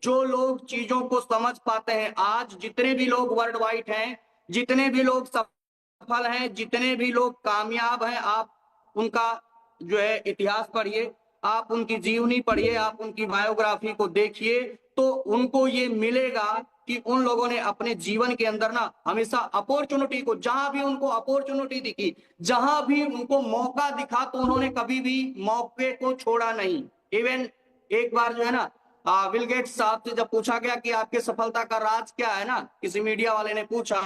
जो लोग चीजों को समझ पाते हैं, आज जितने भी लोग वर्ल्ड वाइड हैं, जितने भी लोग सफल हैं, जितने भी लोग कामयाब हैं, आप उनका जो है इतिहास पढ़िए, आप उनकी जीवनी पढ़िए, आप उनकी बायोग्राफी को देखिए, तो उनको ये मिलेगा कि उन लोगों ने अपने जीवन के अंदर ना हमेशा अपॉर्चुनिटी को, जहां भी उनको अपॉर्चुनिटी दिखी, जहां भी उनको मौका दिखा, तो उन्होंने कभी भी मौके को छोड़ा नहीं। इवन एक बार जो है ना बिल गेट्स साहब से जब पूछा गया कि आपके सफलता का राज क्या है ना, किसी मीडिया वाले ने पूछा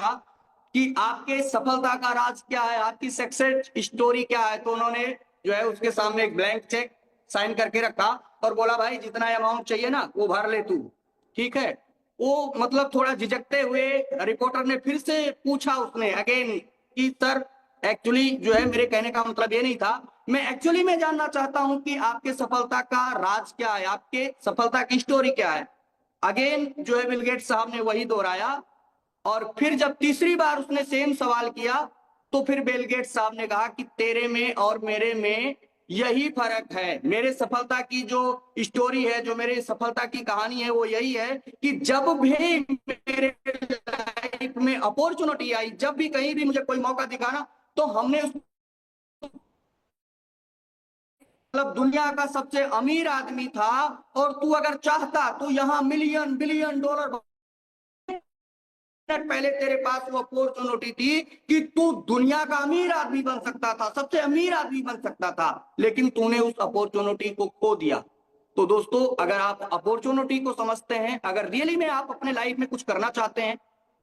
कि आपके सफलता का राज क्या है, आपकी सक्सेस स्टोरी क्या है, तो उन्होंने जो है उसके सामने एक ब्लैंक चेक साइन करके रखा और बोला भाई जितना अमाउंट चाहिए ना वो भर ले तू, ठीक है। वो मतलब थोड़ा झिझकते हुए रिपोर्टर ने फिर से पूछा उसने अगेन कि सर एक्चुअली जो है मेरे कहने का मतलब ये नहीं था, मैं एक्चुअली में जानना चाहता हूं कि आपके सफलता का राज क्या है, आपके सफलता की स्टोरी क्या है। अगेन जो है बिल गेट्स साहब ने वही दोहराया, और फिर जब तीसरी बार उसने सेम सवाल किया, तो फिर बिल गेट्स साहब ने कहा कि तेरे में और मेरे में यही फर्क है, मेरे सफलता की जो स्टोरी है, जो मेरे सफलता की कहानी है, वो यही है कि जब भी मेरे लाइफ में अपॉर्चुनिटी आई, जब भी कहीं भी मुझे कोई मौका दिखा ना, तो हमने उस मतलब दुनिया का सबसे अमीर आदमी था, और तू अगर चाहता तो यहां मिलियन बिलियन डॉलर पहले तेरे पास वो अपॉर्चुनिटी थी कि तू दुनिया का अमीर आदमी बन सकता था, सबसे अमीर आदमी बन सकता था, लेकिन तूने उस अपॉर्चुनिटी को खो दिया। तो दोस्तों, अगर आप अपॉर्चुनिटी को समझते हैं, अगर रियली में आप अपने लाइफ में कुछ करना चाहते हैं,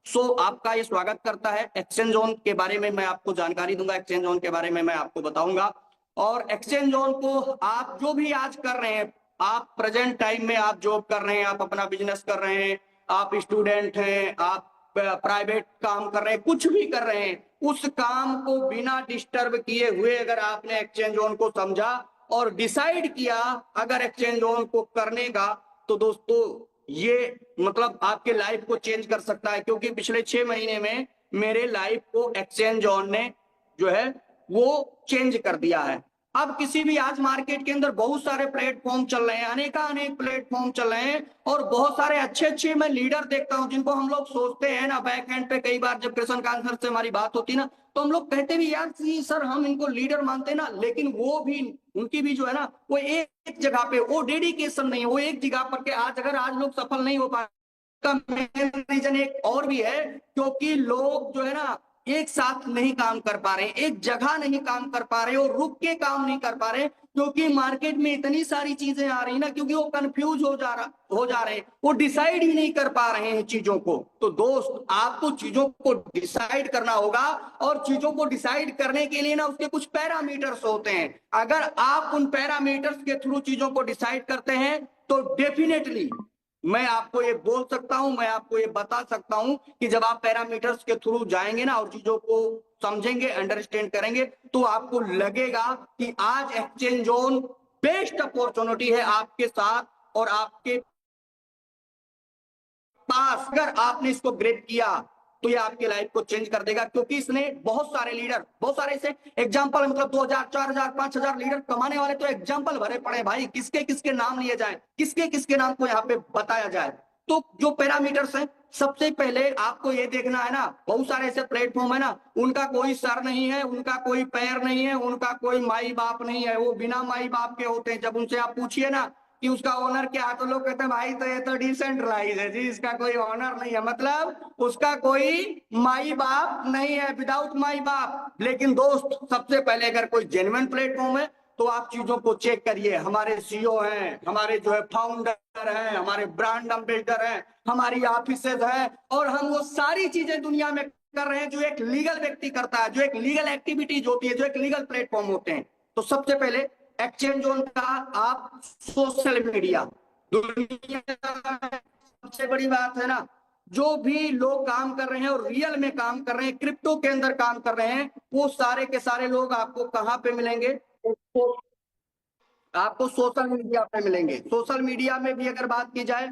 सो आपका ये स्वागत करता है। एक्सचेंज जोन के बारे में मैं आपको जानकारी दूंगा, एक्सचेंज जोन के बारे में मैं आपको बताऊंगा। और एक्सचेंज जोन को आप जो भी आज कर रहे हैं, आप प्रेजेंट टाइम में आप जॉब कर रहे हैं, आप अपना बिजनेस कर रहे हैं, आप स्टूडेंट हैं, आप प्राइवेट काम कर रहे हैं, कुछ भी कर रहे हैं, उस काम को बिना डिस्टर्ब किए हुए अगर आपने एक्सचेंज जोन को समझा और डिसाइड किया अगर एक्सचेंज जोन को करने का, तो दोस्तों ये मतलब आपके लाइफ को चेंज कर सकता है। क्योंकि पिछले 6 महीने में मेरे लाइफ को एक्सचेंज जोन ने जो है वो चेंज कर दिया है। अब किसी भी आज मार्केट के अंदर बहुत सारे प्लेटफॉर्म चल रहे हैं, अनेक प्लेटफॉर्म चल रहे हैं, और बहुत सारे अच्छे अच्छे मैं लीडर देखता हूं जिनको हम लोग सोचते हैं ना बैक एंड पे, कई बार जब कृष्णकांत सर से हमारी बात होती ना, तो हम लोग कहते भी यार सर हम इनको लीडर मानते ना, लेकिन वो भी उनकी भी जो है ना वो एक जगह पे वो डेडिकेशन नहीं है, वो एक जगह पर के आज अगर आज लोग सफल नहीं हो पा का मेन रीजन एक और भी है, क्योंकि लोग जो है ना एक साथ नहीं काम कर पा रहे, एक जगह नहीं काम कर पा रहे और रुक के काम नहीं कर पा रहे, क्योंकि मार्केट में इतनी सारी चीजें आ रही ना, क्योंकि वो कंफ्यूज हो जा रहे हैं, वो डिसाइड ही नहीं कर पा रहे हैं चीजों को। तो दोस्त, आपको चीजों को डिसाइड करना होगा, और चीजों को डिसाइड करने के लिए ना उसके कुछ पैरामीटर्स होते हैं। अगर आप उन पैरामीटर्स के थ्रू चीजों को डिसाइड करते हैं, तो डेफिनेटली मैं आपको ये बोल सकता हूं, मैं आपको ये बता सकता हूं कि जब आप पैरामीटर्स के थ्रू जाएंगे ना और चीजों को समझेंगे, अंडरस्टैंड करेंगे, तो आपको लगेगा कि आज एक्सचेंज जोन बेस्ट अपॉर्चुनिटी है आपके साथ और आपके पास। अगर आपने इसको ग्रैब किया तो ये आपकी लाइफ को चेंज कर देगा, क्योंकि इसने बहुत सारे लीडर, बहुत सारे ऐसे एग्जांपल, मतलब 2000 4000 5000 लीडर कमाने वाले तो एग्जांपल भरे पड़े भाई, किसके किसके नाम लिए जाए, किसके किसके नाम को यहाँ पे बताया जाए। तो जो पैरामीटर्स हैं, सबसे पहले आपको ये देखना है ना, बहुत सारे ऐसे प्लेटफॉर्म है ना, उनका कोई सर नहीं है, उनका कोई पैर नहीं है, उनका कोई माई बाप नहीं है, वो बिना माई बाप के होते हैं। जब उनसे आप पूछिए ना कि उसका ओनर क्या है, तो लोग कहते हैं भाई तो ये तो डिसेंट्रलाइज है जी, इसका कोई ओनर नहीं है, मतलब उसका कोई माई बाप नहीं है, विदाउट माई बाप। लेकिन दोस्त, सबसे पहले अगर कोई जेन्युइन प्लेटफॉर्म है तो आप चीजों को चेक करिए, हमारे सीईओ हैं, हमारे जो है फाउंडर हैं, हमारे ब्रांड एम्बेसडर हैं, हमारी ऑफिसेज हैं, और हम वो सारी चीजें दुनिया में कर रहे हैं जो एक लीगल व्यक्ति करता है, जो एक लीगल एक्टिविटीज होती है, जो एक लीगल प्लेटफॉर्म होते हैं। तो सबसे पहले एक्सचेंज जोन का आप सोशल मीडिया, दुनिया सबसे बड़ी बात है ना, जो भी लोग काम कर रहे हैं और रियल में काम कर रहे हैं, क्रिप्टो के अंदर काम कर रहे हैं, वो सारे के सारे लोग आपको कहां पे मिलेंगे? आपको सोशल मीडिया पे मिलेंगे। सोशल मीडिया में भी अगर बात की जाए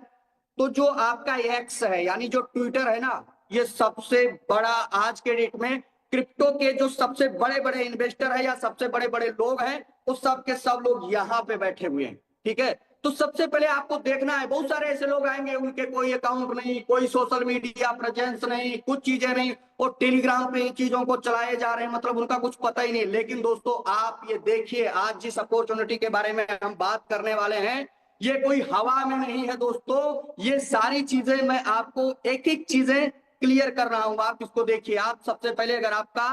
तो जो आपका एक्स है, यानी जो ट्विटर है ना, ये सबसे बड़ा आज के डेट में क्रिप्टो के जो सबसे बड़े बड़े इन्वेस्टर है या सबसे बड़े बड़े लोग हैं, वो सब के सब लोग यहाँ पे बैठे हुए हैं, ठीक है। तो सबसे पहले आपको देखना है, बहुत सारे ऐसे लोग आएंगे उनके कोई अकाउंट नहीं, कोई सोशल मीडिया प्रेजेंस नहीं, कुछ चीजें नहीं, और टेलीग्राम पे इन चीजों को चलाए जा रहे हैं, मतलब उनका कुछ पता ही नहीं। लेकिन दोस्तों आप ये देखिए, आज जिस अपॉर्चुनिटी के बारे में हम बात करने वाले हैं, ये कोई हवा में नहीं है दोस्तों। ये सारी चीजें मैं आपको एक एक चीजें क्लियर कर रहा हूं। आप इसको देखिए। आप सबसे पहले, अगर आपका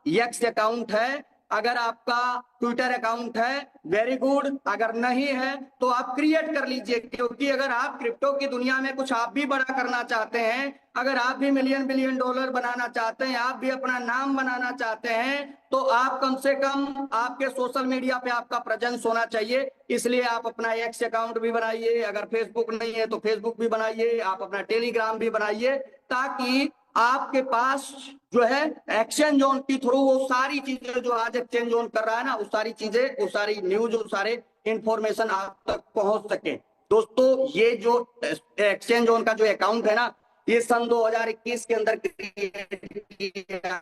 एक्स अकाउंट है, अगर आपका ट्विटर अकाउंट है, वेरी गुड। अगर नहीं है तो आप क्रिएट कर लीजिए, क्योंकि अगर आप क्रिप्टो की दुनिया में कुछ आप भी बड़ा करना चाहते हैं, अगर आप भी मिलियन बिलियन डॉलर बनाना चाहते हैं, आप भी अपना नाम बनाना चाहते हैं, तो आप कम से कम आपके सोशल मीडिया पे आपका प्रेजेंस होना चाहिए। इसलिए आप अपना एक्स अकाउंट भी बनाइए, अगर फेसबुक नहीं है तो फेसबुक भी बनाइए, आप अपना टेलीग्राम भी बनाइए, ताकि आपके पास जो है एक्सचेंज जोन के थ्रू वो सारी चीजें जो आज एक्सचेंज जोन कर रहा है ना, वो सारी चीजें, वो सारी न्यूज, वो सारे इंफॉर्मेशन आप तक पहुंच सके। दोस्तों ये जो एक्सचेंज जोन का जो अकाउंट है ना, ये सन 2021 के अंदर क्रिएट किया,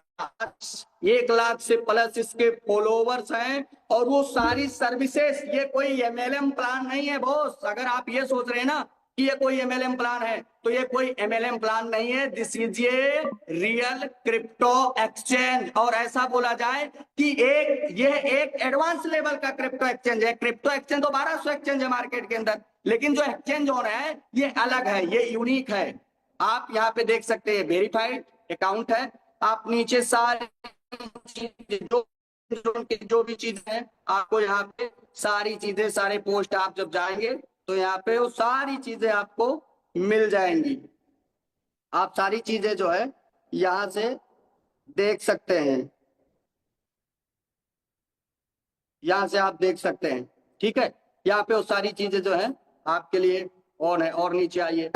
1 लाख से प्लस इसके फॉलोवर्स हैं, और वो सारी सर्विसेज, ये कोई एमएलएम प्लान नहीं है बॉस। अगर आप ये सोच रहे हैं ना कि ये कोई एमएलएम प्लान है, तो ये कोई एमएलएम प्लान नहीं है। This is a real crypto exchange. और ऐसा बोला जाए कि ये एक एडवांस लेवल का क्रिप्टो एक्सचेंज है। क्रिप्टो एक्सचेंज तो 1200 एक्सचेंज है मार्केट के अंदर, लेकिन जो एक्सचेंज जोन है ये अलग है, ये यूनिक है। आप यहाँ पे देख सकते हैं वेरीफाइड अकाउंट है। आप नीचे सारी जो भी चीजें हैं, आपको यहाँ पे सारी चीजें, सारे पोस्ट आप जब जाएंगे तो यहाँ पे वो सारी चीजें आपको मिल जाएंगी। आप सारी चीजें जो है यहाँ से देख सकते हैं, यहाँ से आप देख सकते हैं, ठीक है। यहाँ पे वो सारी चीजें जो है आपके लिए ऑन है। और नीचे आइए,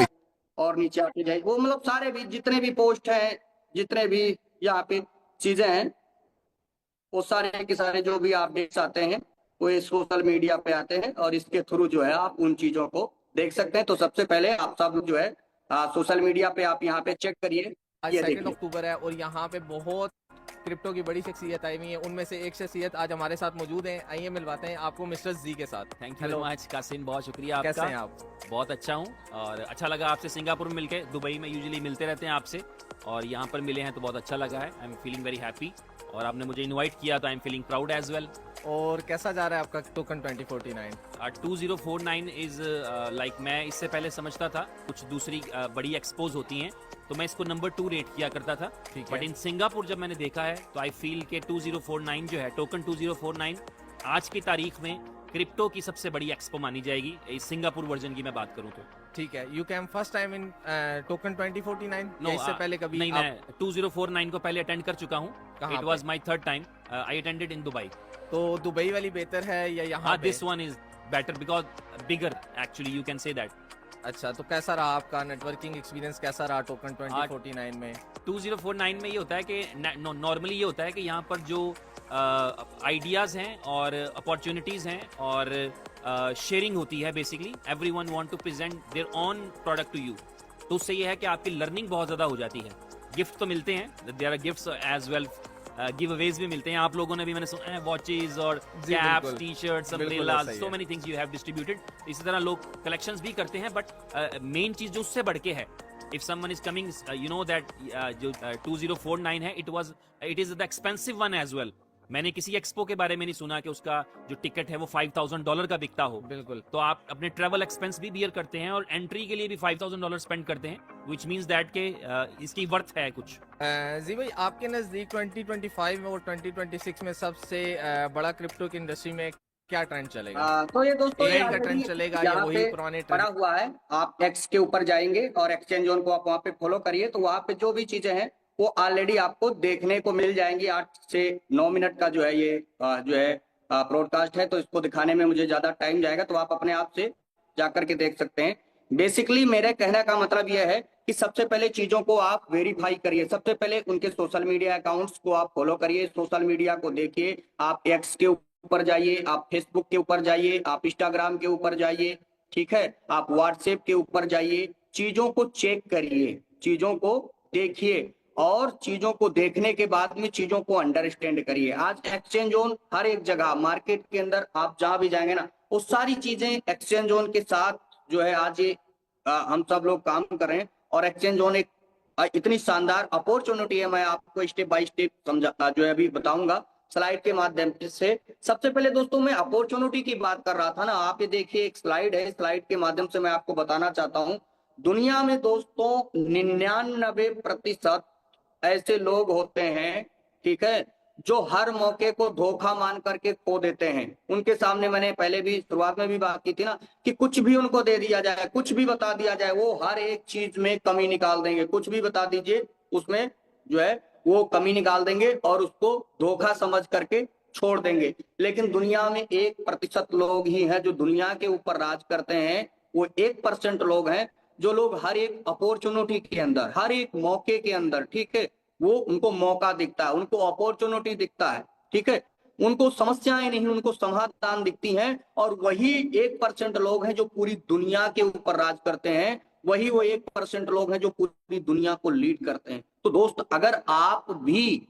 और नीचे आते जाइए, वो मतलब सारे भी जितने भी पोस्ट हैं, जितने भी यहाँ पे चीजें हैं, वो सारे के सारे जो भी अपडेट्स आते हैं वो इस सोशल मीडिया पे आते हैं, और इसके थ्रू जो है आप उन चीजों को देख सकते हैं। तो सबसे पहले आप सब जो है सोशल मीडिया पे आप यहाँ पे चेक करिए। आज ये 2 अक्टूबर है और यहाँ पे बहुत क्रिप्टो की बड़ी शख्सियत आई हुई है। उनमें से एक शख्सियत आज हमारे साथ मौजूद है। आइए मिलवाते हैं आपको मिस्टर जी के साथ। थैंक यू मच कासिम, बहुत शुक्रिया आपका। कैसे हैं आप? बहुत अच्छा हूँ, और अच्छा लगा आपसे सिंगापुर में मिलके। दुबई में यूजुअली मिलते रहते हैं आपसे, और यहाँ पर मिले हैं तो बहुत अच्छा लगा है। I am feeling very happy, और आपने मुझे इनवाइट किया तो I am feeling proud as well. और कैसा जा रहा है आपका टोकन 2049? 2049 इज लाइक, मैं इससे पहले समझता था कुछ दूसरी बड़ी एक्सपोज होती हैं, तो मैं इसको नंबर 2 रेट किया करता था। बट इन सिंगापुर जब मैंने देखा है तो आई फील के 2049 जो है, टोकन 2049 आज की तारीख में क्रिप्टो की सबसे बड़ी एक्सपो मानी जाएगी। इस सिंगापुर वर्जन की मैं बात करूं तो ठीक है। You came first time in token 2049? No, इससे पहले कभी? नहीं, मैं 2049 को पहले अटेंड कर चुका हूँ। It was my third time. I attended in Dubai. तो दुबई वाली बेहतर है या यहाँ? This one is better because bigger, actually you can say that. अच्छा, तो कैसा रहा आपका नेटवर्किंग एक्सपीरियंस, कैसा रहा टोकन 2049 में? 2049 में ये होता है कि नॉर्मली ये होता है कि यहाँ पर जो आइडियाज़ हैं और अपॉर्चुनिटीज़ हैं और शेयरिंग होती है, basically everyone want to present their own product to you. तो उससे ये है कि आपकी लर्निंग बहुत ज़्यादा हो जाती है। गिफ्ट तो मिलते हैं, there are gifts as well, giveaways भी मिलते हैं। आप लोगों ने भी, मैंने सुना है, वॉचेज और caps, T shirts, umbrellas, so many things you have distributed. इसी तरह लोग कलेक्शंस भी करते हैं, बट मेन चीज जो उससे बढ़ के है, if someone is coming, you know that जो 2049 है, it is the expensive one as well. मैंने किसी एक्सपो के बारे में नहीं सुना कि उसका जो टिकट है वो $5,000 का बिकता हो। बिल्कुल। तो आप अपने ट्रैवल एक्सपेंस भी बियर करते हैं और एंट्री के लिए भी $5,000 स्पेंड करते हैं, विच मीन्स दैट के इसकी वर्थ है कुछ। जी भाई, आपके नज़दीक 2025 में और 2026 में सबसे बड़ा क्रिप्टो की इंडस्ट्री में क्या ट्रेंड चलेगा? तो ये दोस्तों AI का ट्रेंड चलेगा या वही पुराने पड़ा ट्रेंड? हुआ है। आप एक्स के ऊपर जाएंगे और एक्सचेंज जोन को आप वहाँ पे फॉलो करिए, तो वहाँ पे जो भी चीजें हैं वो ऑलरेडी आपको देखने को मिल जाएंगी। 8 से 9 मिनट का जो है ये जो है ब्रॉडकास्ट है, तो इसको दिखाने में मुझे ज्यादा टाइम जाएगा, तो आप अपने आप से जाकर के देख सकते हैं। बेसिकली मेरे कहने का मतलब यह है कि सबसे पहले चीजों को आप वेरीफाई करिए। सबसे पहले उनके सोशल मीडिया अकाउंट्स को आप फॉलो करिए, सोशल मीडिया को देखिए। आप एक्स के ऊपर जाइए, आप फेसबुक के ऊपर जाइए, आप इंस्टाग्राम के ऊपर जाइए, ठीक है, आप व्हाट्सएप के ऊपर जाइए। चीजों को चेक करिए, चीजों को देखिए, और चीजों को देखने के बाद में चीजों को अंडरस्टैंड करिए। आज एक्सचेंज जोन हर एक जगह मार्केट के अंदर आप जहां भी जाएंगे ना, वो सारी चीजें एक्सचेंज जोन के साथ जो है आज ये हम सब लोग काम कर रहे हैं। और एक्सचेंज जोन एक इतनी शानदार अपॉर्चुनिटी है, मैं आपको स्टेप बाय स्टेप समझा जो है अभी बताऊंगा स्लाइड के माध्यम से। सबसे पहले दोस्तों मैं अपॉर्चुनिटी की बात कर रहा था ना, आप ये देखिए एक स्लाइड है, स्लाइड के माध्यम से मैं आपको बताना चाहता हूं। दुनिया में दोस्तों 99% ऐसे लोग होते हैं, ठीक है, जो हर मौके को धोखा मान करके खो देते हैं। उनके सामने मैंने पहले भी शुरुआत में भी बात की थी ना कि कुछ भी उनको दे दिया जाए, कुछ भी बता दिया जाए, वो हर एक चीज में कमी निकाल देंगे। कुछ भी बता दीजिए उसमें जो है वो कमी निकाल देंगे और उसको धोखा समझ करके छोड़ देंगे। लेकिन दुनिया में 1% लोग ही हैं जो दुनिया के ऊपर राज करते हैं। वो 1% लोग हैं जो लोग हर एक अपॉर्चुनिटी के अंदर, हर एक मौके के अंदर, ठीक है, वो उनको मौका दिखता है, उनको अपॉर्चुनिटी दिखता है, ठीक है, उनको समस्याएं नहीं, उनको समाधान दिखती हैं। और वही 1% लोग हैं जो पूरी दुनिया के ऊपर राज करते हैं। वही वो 1% लोग हैं जो पूरी दुनिया को लीड करते हैं। तो दोस्त अगर आप भी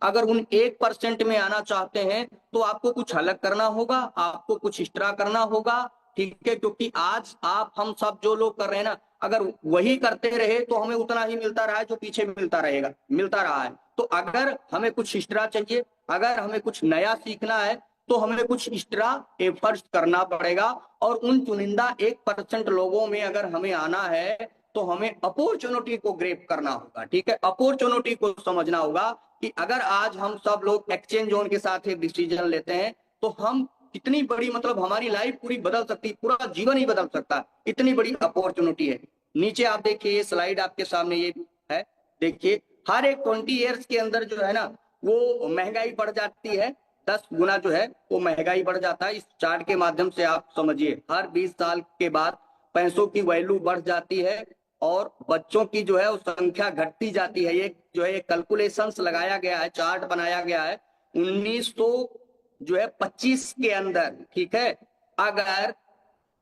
अगर उन 1% में आना चाहते हैं तो आपको कुछ अलग करना होगा, आपको कुछ एक्स्ट्रा करना होगा, ठीक है। क्योंकि आज आप हम सब जो लोग कर रहे हैं ना, अगर वही करते रहे तो हमें उतना ही मिलता रहा है जो पीछे मिलता रहा है। तो अगर हमें कुछ एक्स्ट्रा चाहिए, अगर हमें कुछ नया सीखना है तो हमें कुछ एक्स्ट्रा एफर्ट्स करना पड़ेगा। और उन चुनिंदा 1% लोगों में अगर हमें आना है तो हमें अपॉर्चुनिटी को ग्रैब करना होगा, ठीक है, अपॉर्चुनिटी को समझना होगा कि अगर आज हम सब लोग एक्सचेंज जोन के साथ एक डिसीजन लेते हैं तो हम कितनी बड़ी, मतलब हमारी लाइफ पूरी बदल सकती, पूरा जीवन ही बदल सकता है। इतनी बड़ी अपॉर्चुनिटी है। नीचे आप देखिए, ये स्लाइड आपके सामने ये है, देखिए हर एक 20 ईयर्स के अंदर जो है ना वो महंगाई बढ़ जाती है, 10 गुना जो है वो महंगाई बढ़ जाता है। इस चार्ट के माध्यम से आप समझिए, हर 20 साल के बाद पैसों की वैल्यू बढ़ जाती है और बच्चों की जो है वो संख्या घटती जाती है। ये जो है कैलकुलेशंस लगाया गया है, चार्ट बनाया गया है 1925 के अंदर, ठीक है। अगर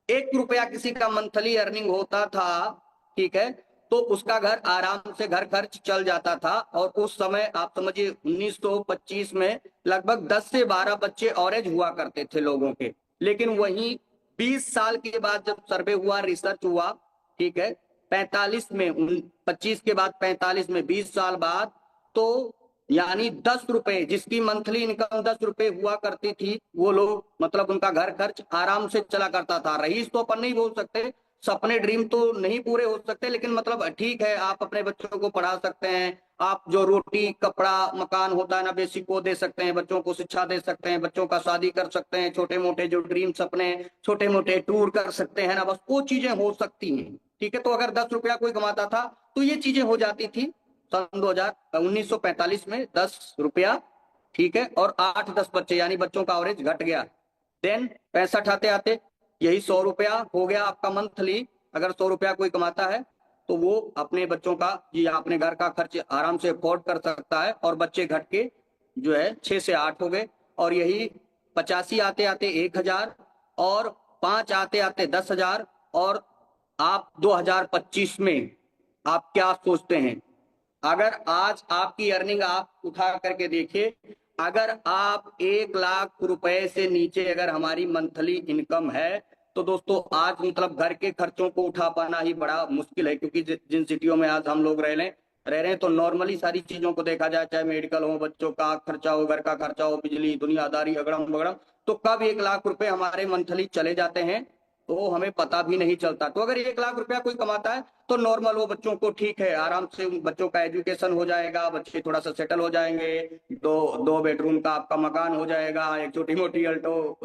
1 रुपया किसी का मंथली अर्निंग होता था, ठीक है, तो उसका घर आराम से घर खर्च चल जाता था। और उस समय आप समझिए 1925 में लगभग 10 से 12 बच्चे ऑरेंज हुआ करते थे लोगों के। लेकिन वहीं 20 साल के बाद जब सर्वे हुआ, रिसर्च हुआ, ठीक है, 45 में, 25 के बाद 45 में, 20 साल बाद, तो यानी 10 रुपए, जिसकी मंथली इनकम 10 रुपए हुआ करती थी, वो लोग मतलब उनका घर खर्च आराम से चला करता था। रईस तो अपन नहीं बोल सकते, सपने ड्रीम तो नहीं पूरे हो सकते, लेकिन मतलब ठीक है, आप अपने बच्चों को पढ़ा सकते हैं, आप जो रोटी कपड़ा मकान होता है ना बेसिक वो दे सकते हैं, बच्चों को शिक्षा दे सकते हैं, बच्चों का शादी कर सकते हैं, छोटे मोटे जो ड्रीम सपने, छोटे मोटे टूर कर सकते हैं ना, बस वो चीजें हो सकती हैं, ठीक है। तो अगर 10 रुपया कोई कमाता था तो ये चीजें हो जाती थी सन 1945 में 10 रुपया, ठीक है, और 8-10 बच्चे, यानी बच्चों का एवरेज घट गया। देन 65 आते आते यही 100 रुपया हो गया आपका मंथली। अगर 100 रुपया कोई कमाता है तो वो अपने बच्चों का या अपने घर का खर्च आराम से अफोर्ड कर सकता है। और बच्चे घट के जो है 6 से 8 हो गए। और यही 85 आते आते 1000, और 5 आते आते 10,000। और आप 2025 में आप क्या सोचते हैं, अगर आज आपकी अर्निंग आप उठा करके देखिए, अगर आप 1 लाख रुपए से नीचे अगर हमारी मंथली इनकम है तो दोस्तों आज मतलब घर के खर्चों को उठा पाना ही बड़ा मुश्किल है। क्योंकि जिन सिटियों में आज हम लोग रह रहे हैं तो नॉर्मली सारी चीजों को देखा जाए, चाहे मेडिकल हो, बच्चों का खर्चा हो, घर का खर्चा हो, बिजली दुनियादारी अगड़म बगड़म, तो कब 1 लाख रुपए हमारे मंथली चले जाते हैं तो हमें पता भी नहीं चलता। तो अगर 1 लाख रुपया कोई कमाता है तो नॉर्मल वो बच्चों को, ठीक है, आराम से बच्चों का एजुकेशन हो जाएगा, बच्चे थोड़ा सा सेटल हो जाएंगे, दो बेडरूम का आपका मकान हो जाएगा, एक छोटी मोटी अल्टो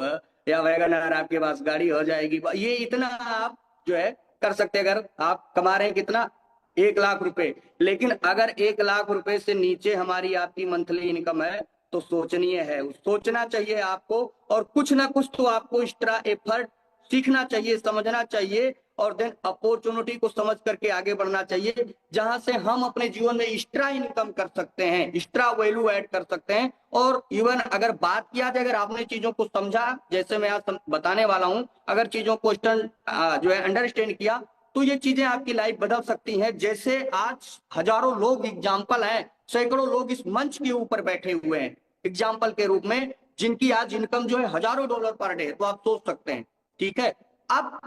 या वैगनआर आपके पास गाड़ी हो जाएगी। ये इतना आप जो है कर सकते हैं अगर आप कमा रहे हैं कितना, 1 लाख रुपए। लेकिन अगर 1 लाख रुपए से नीचे हमारी आपकी मंथली इनकम है तो सोचनीय है, सोचना चाहिए आपको, और कुछ ना कुछ तो आपको एक्स्ट्रा एफर्ट सीखना चाहिए, समझना चाहिए, और देन अपॉर्चुनिटी को समझ करके आगे बढ़ना चाहिए, जहां से हम अपने जीवन में एक्स्ट्रा इनकम कर सकते हैं, एक्स्ट्रा वैल्यू ऐड कर सकते हैं। और इवन अगर बात किया जाए, अगर आपने चीजों को समझा, जैसे मैं आज बताने वाला हूं, अगर चीजों को जो है अंडरस्टैंड किया तो ये चीजें आपकी लाइफ बदल सकती हैं। जैसे आज हजारों लोग एग्जाम्पल हैं, सैकड़ों लोग इस मंच के ऊपर बैठे हुए हैं एग्जाम्पल के रूप में, जिनकी आज इनकम जो है हजारों डॉलर पर डे, तो आप सोच सकते हैं। ठीक है, अब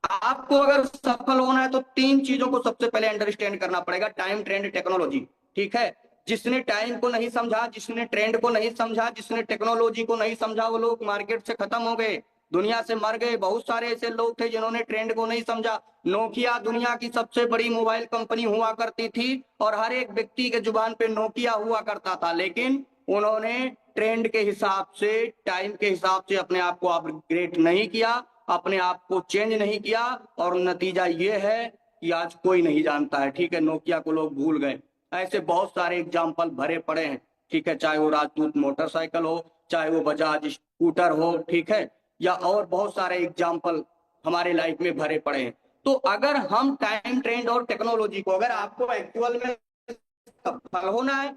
आपको अगर सफल होना है तो तीन चीजों को सबसे पहले अंडरस्टैंड करना पड़ेगा, टाइम, ट्रेंड, टेक्नोलॉजी। ठीक है, जिसने टाइम को नहीं समझा, जिसने ट्रेंड को नहीं समझा, जिसने टेक्नोलॉजी को नहीं समझा, वो लोग मार्केट से खत्म हो गए, दुनिया से मर गए। बहुत सारे ऐसे लोग थे जिन्होंने ट्रेंड को नहीं समझा। नोकिया दुनिया की सबसे बड़ी मोबाइल कंपनी हुआ करती थी और हर एक व्यक्ति के जुबान पे नोकिया हुआ करता था, लेकिन उन्होंने ट्रेंड के हिसाब से, टाइम के हिसाब से अपने आप को अपग्रेड नहीं किया, अपने आप को चेंज नहीं किया, और नतीजा ये है कि आज कोई नहीं जानता है। ठीक है, नोकिया को लोग भूल गए। ऐसे बहुत सारे एग्जाम्पल भरे पड़े हैं। ठीक है, चाहे वो राजदूत मोटरसाइकिल हो, चाहे वो बजाज स्कूटर हो, ठीक है, या और बहुत सारे एग्जाम्पल हमारे लाइफ में भरे पड़े हैं। तो अगर हम टाइम, ट्रेंड और टेक्नोलॉजी को, अगर आपको एक्चुअल में सफल होना है,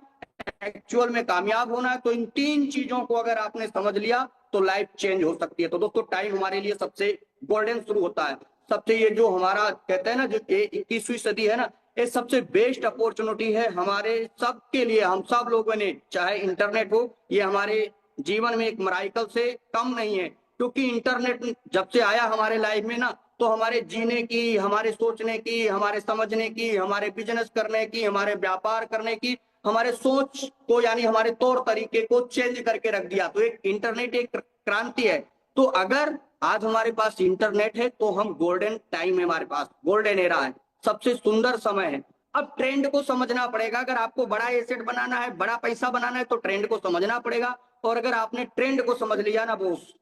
एक्चुअल में कामयाब होना है, तो इन तीन चीजों को अगर आपने समझ लिया तो लाइफ चेंज हो सकती है। तो दोस्तों, टाइम हमारे लिए सबसे गोल्डन शुरू होता है, सबसे ये जो हमारा कहते हैं ना, जो 21वीं सदी है ना, ये सबसे बेस्ट अपॉर्चुनिटी है हमारे सबके लिए। हम सब लोगों ने, चाहे इंटरनेट हो, ये हमारे जीवन में एक मिराकल से कम नहीं है, क्योंकि इंटरनेट जब से आया हमारे लाइफ में ना, तो हमारे जीने की, हमारे सोचने की, हमारे समझने की, हमारे बिजनेस करने की, हमारे व्यापार करने की, हमारे सोच को, यानी हमारे तौर तरीके को चेंज करके रख दिया। तो एक इंटरनेट एक क्रांति है। तो अगर आज हमारे पास इंटरनेट है तो हम गोल्डन टाइम है, हमारे पास गोल्डन एरा है, सबसे सुंदर समय है। अब ट्रेंड को समझना पड़ेगा। अगर आपको बड़ा एसेट बनाना है, बड़ा पैसा बनाना है, तो ट्रेंड को समझना पड़ेगा। और अगर आपने ट्रेंड को समझ लिया ना बोस,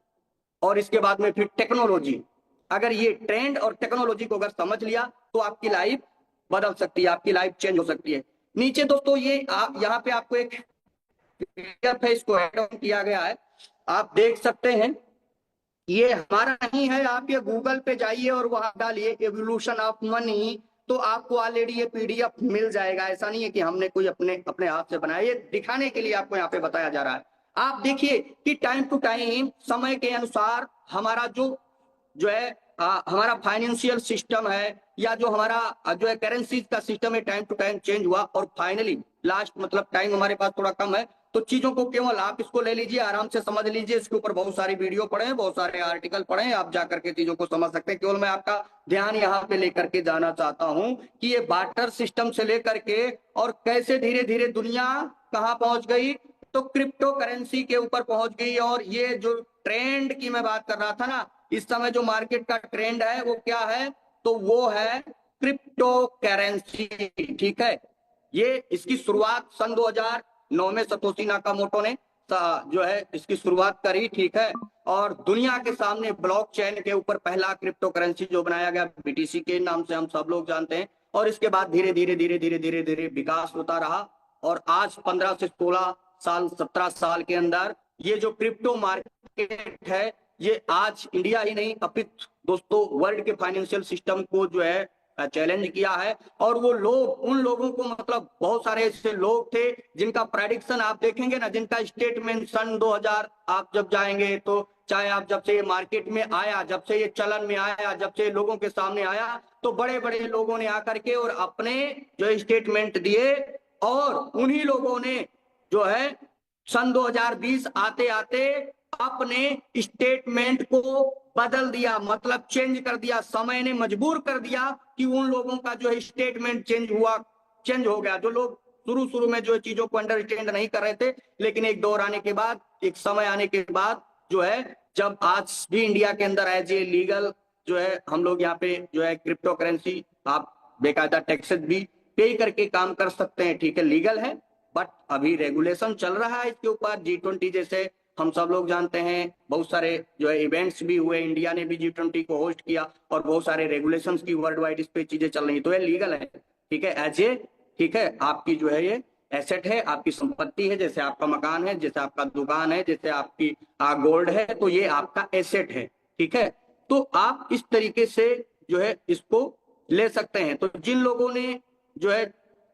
और इसके बाद में फिर टेक्नोलॉजी, अगर ये ट्रेंड और टेक्नोलॉजी को अगर समझ लिया तो आपकी लाइफ बदल सकती है, आपकी लाइफ चेंज हो सकती है। नीचे दोस्तों ये यहाँ पे आपको एक पीडीएफ है, इसको ऐड ऑन किया गया है, आप देख सकते हैं। ये हमारा नहीं है, आप ये गूगल पे जाइए और वहां डालिए एवोल्यूशन ऑफ मनी, तो आपको ऑलरेडी ये पीडीएफ मिल जाएगा। ऐसा नहीं है कि हमने कोई अपने अपने हाथ से बनाया, ये दिखाने के लिए आपको यहाँ पे बताया जा रहा है। आप देखिए कि टाइम टू टाइम, समय के अनुसार हमारा जो है हमारा फाइनेंशियल सिस्टम है, या जो हमारा जो है करेंसी का सिस्टम है, टाइम टू टाइम चेंज हुआ। और फाइनली लास्ट, मतलब टाइम हमारे पास थोड़ा कम है, तो चीजों को केवल आप इसको ले लीजिए, आराम से समझ लीजिए। इसके ऊपर बहुत सारी वीडियो पढ़े हैं, बहुत सारे आर्टिकल पढ़े हैं, आप जाकर के चीजों को समझ सकते हैं। केवल मैं आपका ध्यान यहाँ पे लेकर के जाना चाहता हूँ कि ये बार्टर सिस्टम से लेकर के और कैसे धीरे धीरे दुनिया कहाँ पहुंच गई, तो क्रिप्टो करेंसी के ऊपर पहुंच गई। और ये जो ट्रेंड की मैं बात कर रहा था ना, इस समय जो मार्केट का ट्रेंड है वो क्या है, तो वो है क्रिप्टो करेंसी। ठीक है, ये इसकी शुरुआत सन 2009 में सतोशी नाकामोटो ने जो है इसकी शुरुआत करी। ठीक है, और दुनिया के सामने ब्लॉकचेन के ऊपर पहला क्रिप्टो करेंसी जो बनाया गया, बीटीसी के नाम से हम सब लोग जानते हैं। और इसके बाद धीरे धीरे धीरे धीरे धीरे धीरे विकास होता रहा, और आज 15 से 16 साल, 17 साल के अंदर ये जो क्रिप्टो मार्केट है, ये आज इंडिया ही नहीं अपितु दोस्तों वर्ल्ड के फाइनेंशियल सिस्टम को जो है चैलेंज किया है। और वो लोग, उन लोगों को, मतलब बहुत सारे ऐसे लोग थे जिनका प्रेडिक्शन आप देखेंगे ना, जिनका स्टेटमेंट सन 2000 आप जब जाएंगे, तो चाहे आप जब से ये मार्केट में आया, जब से ये चलन में आया, जब से लोगों के सामने आया, तो बड़े बड़े लोगों ने आकर के और अपने जो स्टेटमेंट दिए, और उन्हीं लोगों ने जो है सन 2020 आते आते अपने स्टेटमेंट को बदल दिया, मतलब चेंज कर दिया। समय ने मजबूर कर दिया कि उन लोगों का जो है स्टेटमेंट चेंज हो गया। जो लोग शुरू शुरू में जो चीजों को अंडरस्टैंड नहीं कर रहे थे, लेकिन एक दौर आने के बाद, एक समय आने के बाद जो है, जब आज भी इंडिया के अंदर एज ए लीगल जो है हम लोग यहाँ पे जो है क्रिप्टो करेंसी, आप बेकायदा टैक्सेस भी पे करके काम कर सकते हैं। ठीक है, लीगल है, बट अभी रेगुलेशन चल रहा है इसके ऊपर। G20 जैसे हम सब लोग जानते हैं, बहुत सारे जो है इवेंट्स भी हुए, इंडिया ने भी G20 को होस्ट किया, और बहुत सारे रेगुलेशंस की वर्ल्ड वाइड इस पे चीजें चल रही, तो ये लीगल है। ठीक है, एज ए, ठीक है, आपकी जो है ये एसेट है, आपकी संपत्ति है, जैसे आपका मकान है, जैसे आपका दुकान है, जैसे आपकी गोल्ड है, तो ये आपका एसेट है। ठीक है, तो आप इस तरीके से जो है इसको ले सकते हैं। तो जिन लोगों ने जो है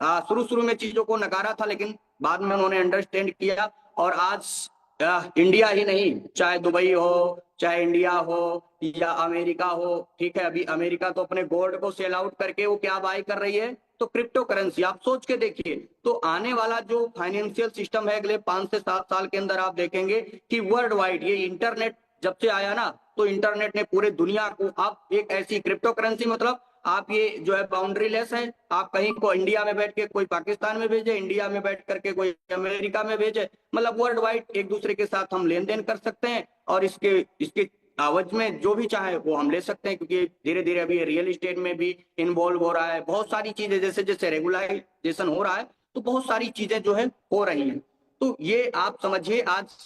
शुरू शुरू में चीजों को नकारा था, लेकिन बाद में उन्होंने अंडरस्टैंड किया, और आज इंडिया ही नहीं, चाहे दुबई हो, चाहे इंडिया हो या अमेरिका हो, ठीक है। अभी अमेरिका तो अपने गोल्ड को सेल आउट करके वो क्या बाय कर रही है, तो क्रिप्टो करेंसी। आप सोच के देखिए, तो आने वाला जो फाइनेंशियल सिस्टम है अगले 5 से 7 साल के अंदर आप देखेंगे कि वर्ल्ड वाइड ये इंटरनेट जब से आया ना, तो इंटरनेट ने पूरे दुनिया को, आप एक ऐसी क्रिप्टो करेंसी मतलब आप ये जो है बाउंड्री लेस है, आप कहीं को इंडिया में बैठ के कोई पाकिस्तान में भेजे, इंडिया में बैठ करके कोई अमेरिका में भेजे, मतलब वर्ल्ड वाइड एक दूसरे के साथ हम लेन देन कर सकते हैं, और इसके इसके आवाज में जो भी चाहे वो हम ले सकते हैं, क्योंकि धीरे धीरे अभी रियल एस्टेट में भी इन्वॉल्व हो रहा है, बहुत सारी चीजें जैसे जैसे रेगुलाइजेशन हो रहा है, तो बहुत सारी चीजें जो है हो रही हैं। तो ये आप समझिए, आज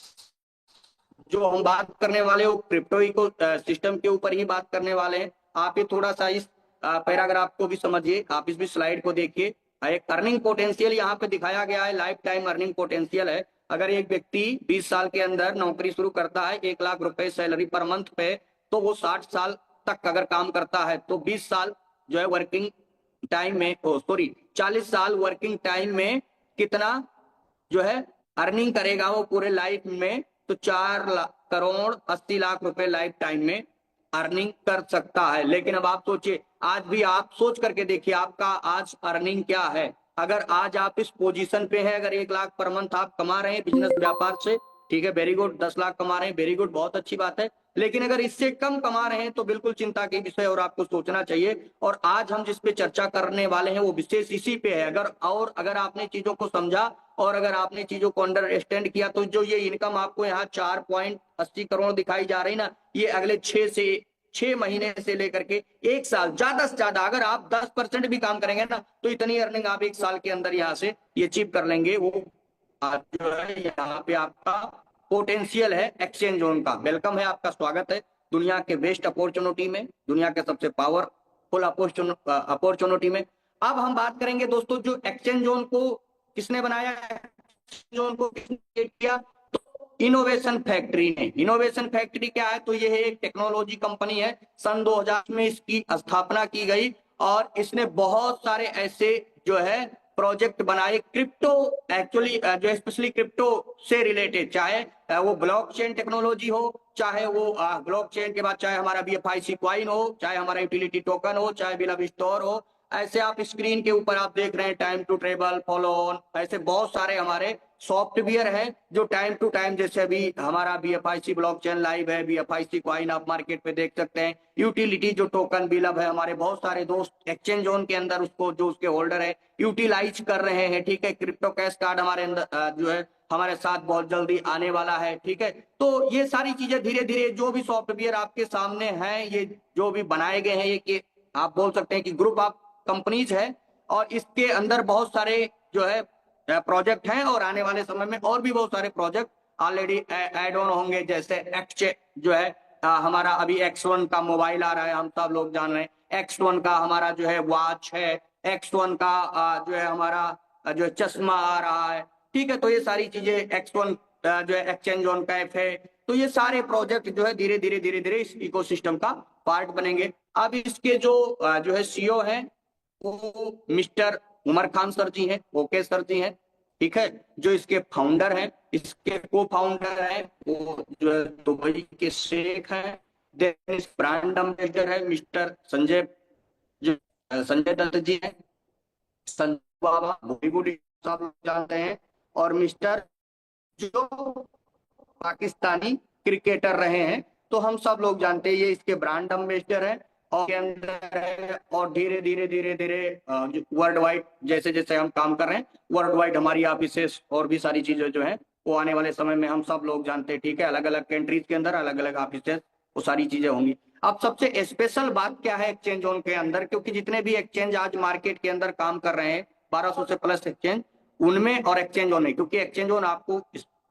जो हम बात करने वाले हो क्रिप्टो इको सिस्टम के ऊपर ही बात करने वाले हैं। आप ये थोड़ा सा इस पैराग्राफ को भी समझिए, आप इस भी स्लाइड को देखिए। एक अर्निंग पोटेंशियल यहाँ पे दिखाया गया है, लाइफ टाइम अर्निंग पोटेंशियल है। अगर एक व्यक्ति 20 साल के अंदर नौकरी शुरू करता है, 1 लाख रुपए सैलरी पर मंथ पे, तो वो 60 साल तक अगर काम करता है तो 20 साल जो है वर्किंग टाइम में, सॉरी 40 साल वर्किंग टाइम में कितना जो है अर्निंग करेगा वो पूरे लाइफ में, तो 4 करोड़ 80 लाख रुपए लाइफ टाइम में अर्निंग कर सकता है। लेकिन अब आप सोचिए, आज भी आप सोच करके देखिए आपका आज अर्निंग क्या है। अगर आज आप इस पोजीशन पे हैं, अगर 1 लाख पर मंथ आप कमा रहे हैं बिजनेस व्यापार से, ठीक है, वेरी गुड। 10 लाख कमा रहे हैं, वेरी गुड, बहुत अच्छी बात है। लेकिन अगर इससे कम कमा रहे हैं तो बिल्कुल चिंता की विषय और आपको सोचना चाहिए। और आज हम जिस पे चर्चा करने वाले हैं वो विशेष इसी पे है। अगर आपने चीजों को समझा और अगर आपने चीजों को अंडरस्टैंड किया, तो जो ये इनकम आपको यहाँ 4.80 करोड़ दिखाई जा रही ना, ये अगले 6 महीने से लेकर के 1 साल, ज्यादा से ज्यादा अगर आप 10% भी काम करेंगे ना, तो इतनी अर्निंग आप 1 साल के अंदर यहाँ से ये अचीव कर लेंगे। वो जो है यहाँ पे आपका पोटेंशियल है एक्सचेंज जोन का। वेलकम है, आपका स्वागत है दुनिया के बेस्ट अपॉर्चुनिटी में, दुनिया के सबसे पावरफुल अपॉर्चुनिटी में। अब हम बात करेंगे दोस्तों, जो एक्सचेंज जोन को किसने बनाया, जोन को किसने create किया, तो इनोवेशन फैक्ट्री ने। इनोवेशन फैक्ट्री क्या है, तो ये है एक टेक्नोलॉजी कंपनी है। सन 2000 में इसकी स्थापना की गई और इसने बहुत सारे ऐसे जो है प्रोजेक्ट बनाए क्रिप्टो, एक्चुअली जो स्पेशली क्रिप्टो से रिलेटेड, चाहे वो ब्लॉकचेन टेक्नोलॉजी हो, चाहे वो ब्लॉकचेन के बाद चाहे हमारा BFIC कॉइन हो, चाहे हमारा यूटिलिटी टोकन हो, चाहे बिल ऑफ स्टोर हो। ऐसे आप स्क्रीन के ऊपर आप देख रहे हैं time to travel, follow on, ऐसे बहुत सारे हमारे सॉफ्टवेयर है जो टाइम टू टाइम, जैसे अभी हमारा BFIC ब्लॉकचेन लाइव है, BFIC कॉइन आप मार्केट पे देख सकते हैं। यूटिलिटी जो टोकन बिलब है, हमारे बहुत सारे दोस्त एक्सचेंज जोन के अंदर उसको, जो उसके होल्डर है, यूटिलाइज कर रहे हैं, ठीक है। क्रिप्टो कैश कार्ड हमारे अंदर जो है हमारे साथ बहुत जल्दी आने वाला है, ठीक है। तो ये सारी चीजें धीरे धीरे जो भी सॉफ्टवेयर आपके सामने हैं, ये जो भी बनाए गए हैं, ये कि आप बोल सकते हैं कि ग्रुप ऑफ कंपनीज है, और इसके अंदर बहुत सारे जो है प्रोजेक्ट हैं, और आने वाले समय में और भी बहुत सारे प्रोजेक्ट ऑलरेडी एड ऑन होंगे। जैसे जो है हमारा अभी X1 का मोबाइल आ रहा है, हम सब लोग जान रहे हैं। X1 का हमारा जो है वॉच है, X1 का जो है हमारा जो है चश्मा आ रहा है, ठीक है। तो ये सारी चीजें X1 जो है एक्सचेंज ऑन कैफ है। तो ये सारे प्रोजेक्ट जो है धीरे धीरे इस इकोसिस्टम का पार्ट बनेंगे। अब इसके जो है CEO है वो मिस्टर उमर खान सर जी हैं, ओके सर जी हैं, ठीक है। जो इसके फाउंडर हैं, इसके को फाउंडर है वो जो है दुबई के शेख हैं। देन इस ब्रांड एम्बेसडर है मिस्टर संजय, जो संजय दत्त जी हैं, संजय बाबा बॉलीवुड सब लोग जानते हैं। और मिस्टर जो पाकिस्तानी क्रिकेटर रहे हैं, तो हम सब लोग जानते हैं ये इसके ब्रांड एम्बेसडर है और के अंदर है। और धीरे धीरे वर्ल्ड वाइड जैसे जैसे हम काम कर रहे हैं, वर्ल्ड वाइड हमारी ऑफिसेस और भी सारी चीजें जो है वो आने वाले समय में हम सब लोग जानते हैं, ठीक है। अलग अलग कंट्रीज के अंदर अलग अलग ऑफिसेस, वो सारी चीजें होंगी। अब सबसे स्पेशल बात क्या है एक्सचेंज जोन के अंदर, क्योंकि जितने भी एक्सचेंज आज मार्केट के अंदर काम कर रहे हैं 1200 से प्लस एक्सचेंज, उनमें और एक्सचेंज जोन में, क्योंकि एक्सचेंज जोन आपको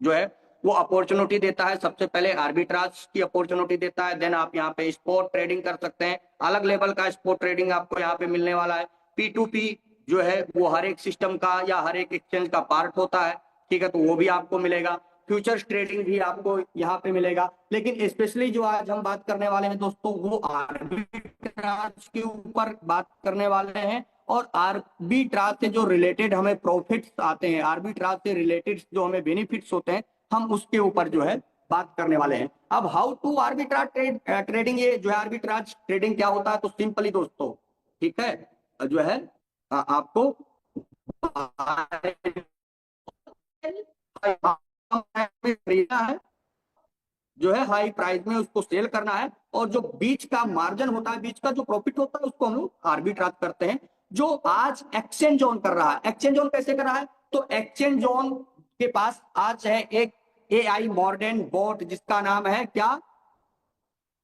जो है वो अपॉर्चुनिटी देता है। सबसे पहले आर्बिट्राज की अपॉर्चुनिटी देता है, देन आप यहाँ पे स्पॉट ट्रेडिंग कर सकते हैं, अलग लेवल का स्पॉट ट्रेडिंग आपको यहाँ पे मिलने वाला है। P2P जो है वो हर एक सिस्टम का या हर एक एक्सचेंज का पार्ट होता है, ठीक है, तो वो भी आपको मिलेगा। फ्यूचर्स ट्रेडिंग भी आपको यहाँ पे मिलेगा। लेकिन स्पेशली जो आज हम बात करने वाले हैं दोस्तों, वो आर्बिट्राज के ऊपर बात करने वाले हैं। और आर्बिट्राज से जो रिलेटेड हमें प्रॉफिट्स आते हैं, आर्बिट्राज से रिलेटेड जो हमें बेनिफिट्स होते हैं, हम उसके ऊपर जो है बात करने वाले हैं। अब हाउ टू आर्बिट्राज ट्रेडिंग, ये जो है आर्बिट्राज ट्रेडिंग क्या होता है, तो सिंपली दोस्तों, ठीक है, जो है आपको खरीदना है, जो है हाई प्राइस में उसको सेल करना है, और जो बीच का मार्जिन होता है, बीच का जो प्रॉफिट होता है, उसको हम लोग आर्बिट्राज करते हैं। जो आज एक्सचेंज जोन कर रहा है, एक्सचेंज जोन कैसे कर रहा है, तो एक्सचेंज जोन के पास आज है एक एआई मॉडर्न बोट, जिसका नाम है क्या,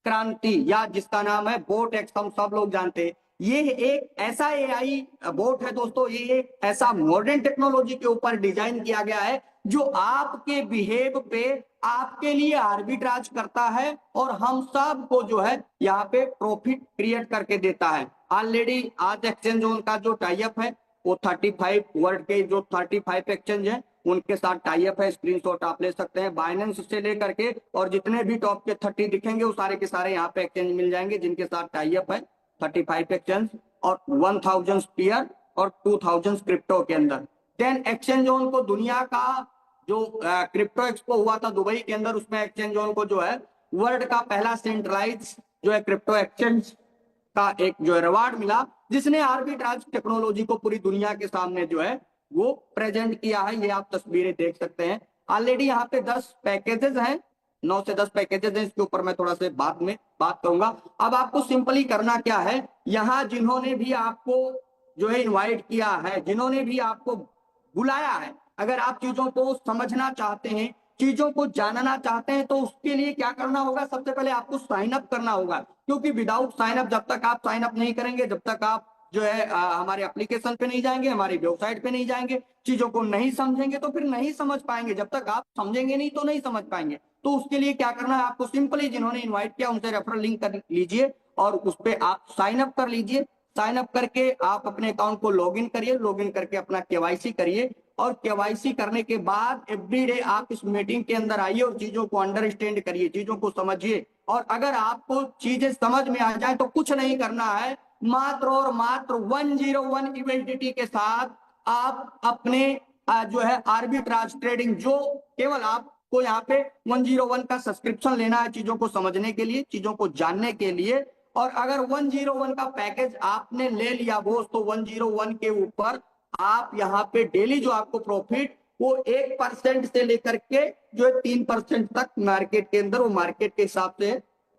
क्रांति, या जिसका नाम है बोट एक्स, हम सब लोग जानते हैं। ये एक ऐसा एआई बोट है दोस्तों, ये एक ऐसा मॉडर्न टेक्नोलॉजी के ऊपर डिजाइन किया गया है जो आपके बिहेव पे आपके लिए आर्बिट्राज करता है, और हम सब को जो है यहाँ पे प्रॉफिट क्रिएट करके देता है। ऑलरेडी आज एक्सचेंज जोन का जो टाइप है वो 35 वर्ल्ड के जो 35 एक्सचेंज है उनके साथ टाई अप है, स्क्रीनशॉट आप ले सकते हैं। बाइनेंस से लेकर के और जितने भी टॉप के 30 दिखेंगे वो सारे के सारे यहाँ पे एक्सचेंज मिल जाएंगे जिनके साथ टाई अप है 35 एक्सचेंज, और 1000 स्पीयर और 2000 क्रिप्टो के अंदर। देन एक्सचेंज जोन को दुनिया का जो क्रिप्टो एक्सपो हुआ था दुबई के अंदर, उसमें एक्सचेंज जोन को जो है वर्ल्ड का पहला सेंट्रलाइज जो है क्रिप्टो एक्सचेंज का एक जो है रिवार्ड मिला, जिसने आर्बिट्राज टेक्नोलॉजी को पूरी दुनिया के सामने जो है वो प्रेजेंट किया है। ये आप तस्वीरें देख सकते हैं। ऑलरेडी यहाँ पे 10 पैकेजेस हैं, 9 से 10 पैकेजेस हैं, इसके ऊपर मैं थोड़ा सा बाद में बात करूंगा। अब आपको सिंपली करना क्या है, यहाँ जिन्होंने भी आपको जो है इनवाइट किया है, जिन्होंने भी आपको बुलाया है, अगर आप चीजों को समझना चाहते हैं, चीजों को जानना चाहते हैं, तो उसके लिए क्या करना होगा, सबसे पहले आपको साइन अप करना होगा। क्योंकि विदाउट साइन अप, जब तक आप साइन अप नहीं करेंगे, जब तक आप जो है हमारे एप्लीकेशन पे नहीं जाएंगे, हमारी वेबसाइट पे नहीं जाएंगे, चीजों को नहीं समझेंगे, तो फिर नहीं समझ पाएंगे। जब तक आप समझेंगे नहीं तो नहीं समझ पाएंगे। तो उसके लिए क्या करना है, आपको सिंपली जिन्होंने इन्वाइट किया उनसे रेफरल लिंक कर लीजिए और उस पर आप साइन अप कर लीजिए। साइन अप करके आप अपने अकाउंट को लॉगिन करिए, लॉगिन करके अपना केवाईसी करिए, और केवाईसी करने के बाद एवरीडे आप इस मीटिंग के अंदर आइए और चीजों को अंडरस्टैंड करिए, चीजों को समझिए। और अगर आपको चीजें समझ में आ जाए तो कुछ नहीं करना है, मात्र और मात्र 101 यूएसडीटी के साथ आप अपने जो है आर्बिट्राज ट्रेडिंग, जो केवल आपको यहाँ पे 101 का सब्सक्रिप्शन लेना है चीजों को समझने के लिए, चीजों को जानने के लिए। और अगर 101 का पैकेज आपने ले लिया बोस, तो 101 के ऊपर आप यहाँ पे डेली जो आपको प्रॉफिट वो 1% से लेकर के जो है 3% तक मार्केट के अंदर, वो मार्केट के हिसाब से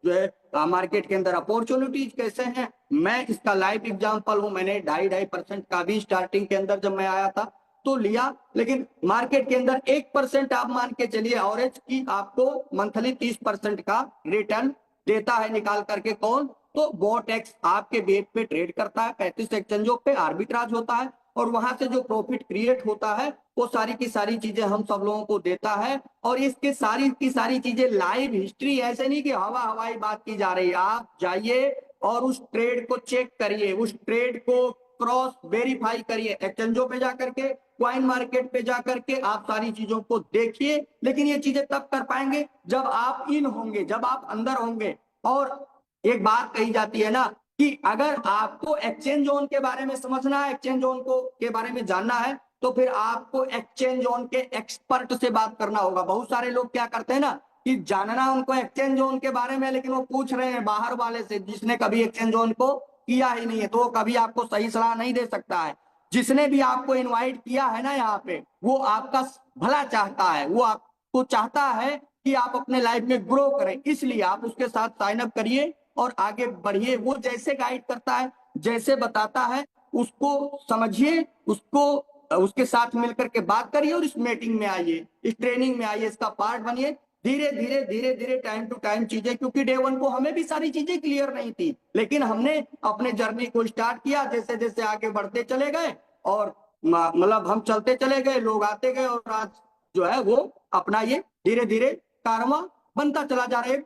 जो है मार्केट के अंदर अपॉर्चुनिटीज कैसे हैं, मैं इसका लाइव एग्जांपल हूं। मैंने 2.5% का भी स्टार्टिंग के अंदर जब मैं आया था तो लिया, लेकिन मार्केट के अंदर 1% आप मान के चलिए एवरेज की आपको मंथली 30% का रिटर्न देता है निकाल करके। कौन, तो बोटेक्स आपके बेस पे ट्रेड करता है, 35 एक्सचेंजों पे आर्बिट्राज होता है, और वहां से जो प्रॉफिट क्रिएट होता है वो सारी की सारी चीजें हम सब लोगों को देता है। और इसके सारी की सारी चीजें लाइव हिस्ट्री, ऐसे नहीं कि हवाई बात की जा रही है। आप जाइए और उस ट्रेड को चेक करिए, उस ट्रेड को क्रॉस वेरीफाई करिए, एक्सचेंजों पे जाकर के, क्वाइन मार्केट पे जाकर के आप सारी चीजों को देखिए। लेकिन ये चीजें तब कर पाएंगे जब आप इन होंगे, जब आप अंदर होंगे। और एक बात कही जाती है ना कि अगर आपको एक्सचेंज जोन के बारे में समझना है, एक्सचेंज जोन को के बारे में जानना है, तो फिर आपको एक्सचेंज जोन के एक्सपर्ट से बात करना होगा। बहुत सारे लोग क्या करते हैं ना कि जानना उनको एक्सचेंज जोन के बारे में, लेकिन वो पूछ रहे हैं बाहर वाले से जिसने कभी एक्सचेंज जोन को किया ही नहीं है, तो वो कभी आपको सही सलाह नहीं दे सकता है। जिसने भी आपको इन्वाइट किया है ना यहाँ पे, वो आपका भला चाहता है, वो आपको चाहता है कि आप अपने लाइफ में ग्रो करें, इसलिए आप उसके साथ साइन अप करिए और आगे बढ़िए। वो जैसे गाइड करता है, जैसे बताता है, उसको समझिए, उसको उसके साथ मिलकर के बात करिए और इस मीटिंग में आइए, इस ट्रेनिंग में आइए, इसका पार्ट बनिए। धीरे धीरे धीरे धीरे टाइम टू टाइम चीजें, क्योंकि डे वन को हमें भी सारी चीजें क्लियर नहीं थी, लेकिन हमने अपने जर्नी को स्टार्ट किया, जैसे जैसे आगे बढ़ते चले गए और मतलब हम चलते चले गए, लोग आते गए, और आज जो है वो अपना ये धीरे धीरे कारवां बनता चला जा रहा है।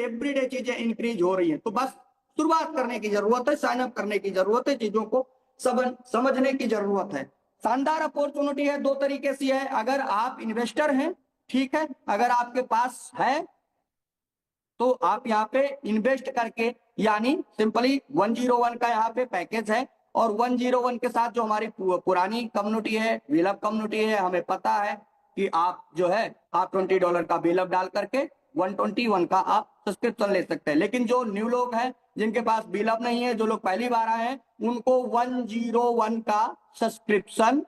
एवरीडे चीजें इंक्रीज हो रही है। तो बस शुरुआत करने की जरूरत है, साइन अप करने की जरूरत है, चीजों को समझने की जरूरत है। शानदार अपॉर्चुनिटी है, दो तरीके से है। अगर आप इन्वेस्टर हैं, ठीक है, अगर आपके पास है तो आप यहाँ पे इन्वेस्ट करके, यानी सिंपली 101 का यहाँ पे पैकेज है, और 101 के साथ जो हमारी पुरानी कम्युनिटी है, विलप कम्युनिटी है, हमें पता है कि आप जो है आप $20 का बिल अप डाल करके 121 का आप सब्सक्रिप्शन ले सकते हैं। लेकिन जो न्यू लोग हैं जिनके पास बिल अप नहीं है, जो लोग पहली बार आए हैं, उनको 101 का सब्सक्रिप्शन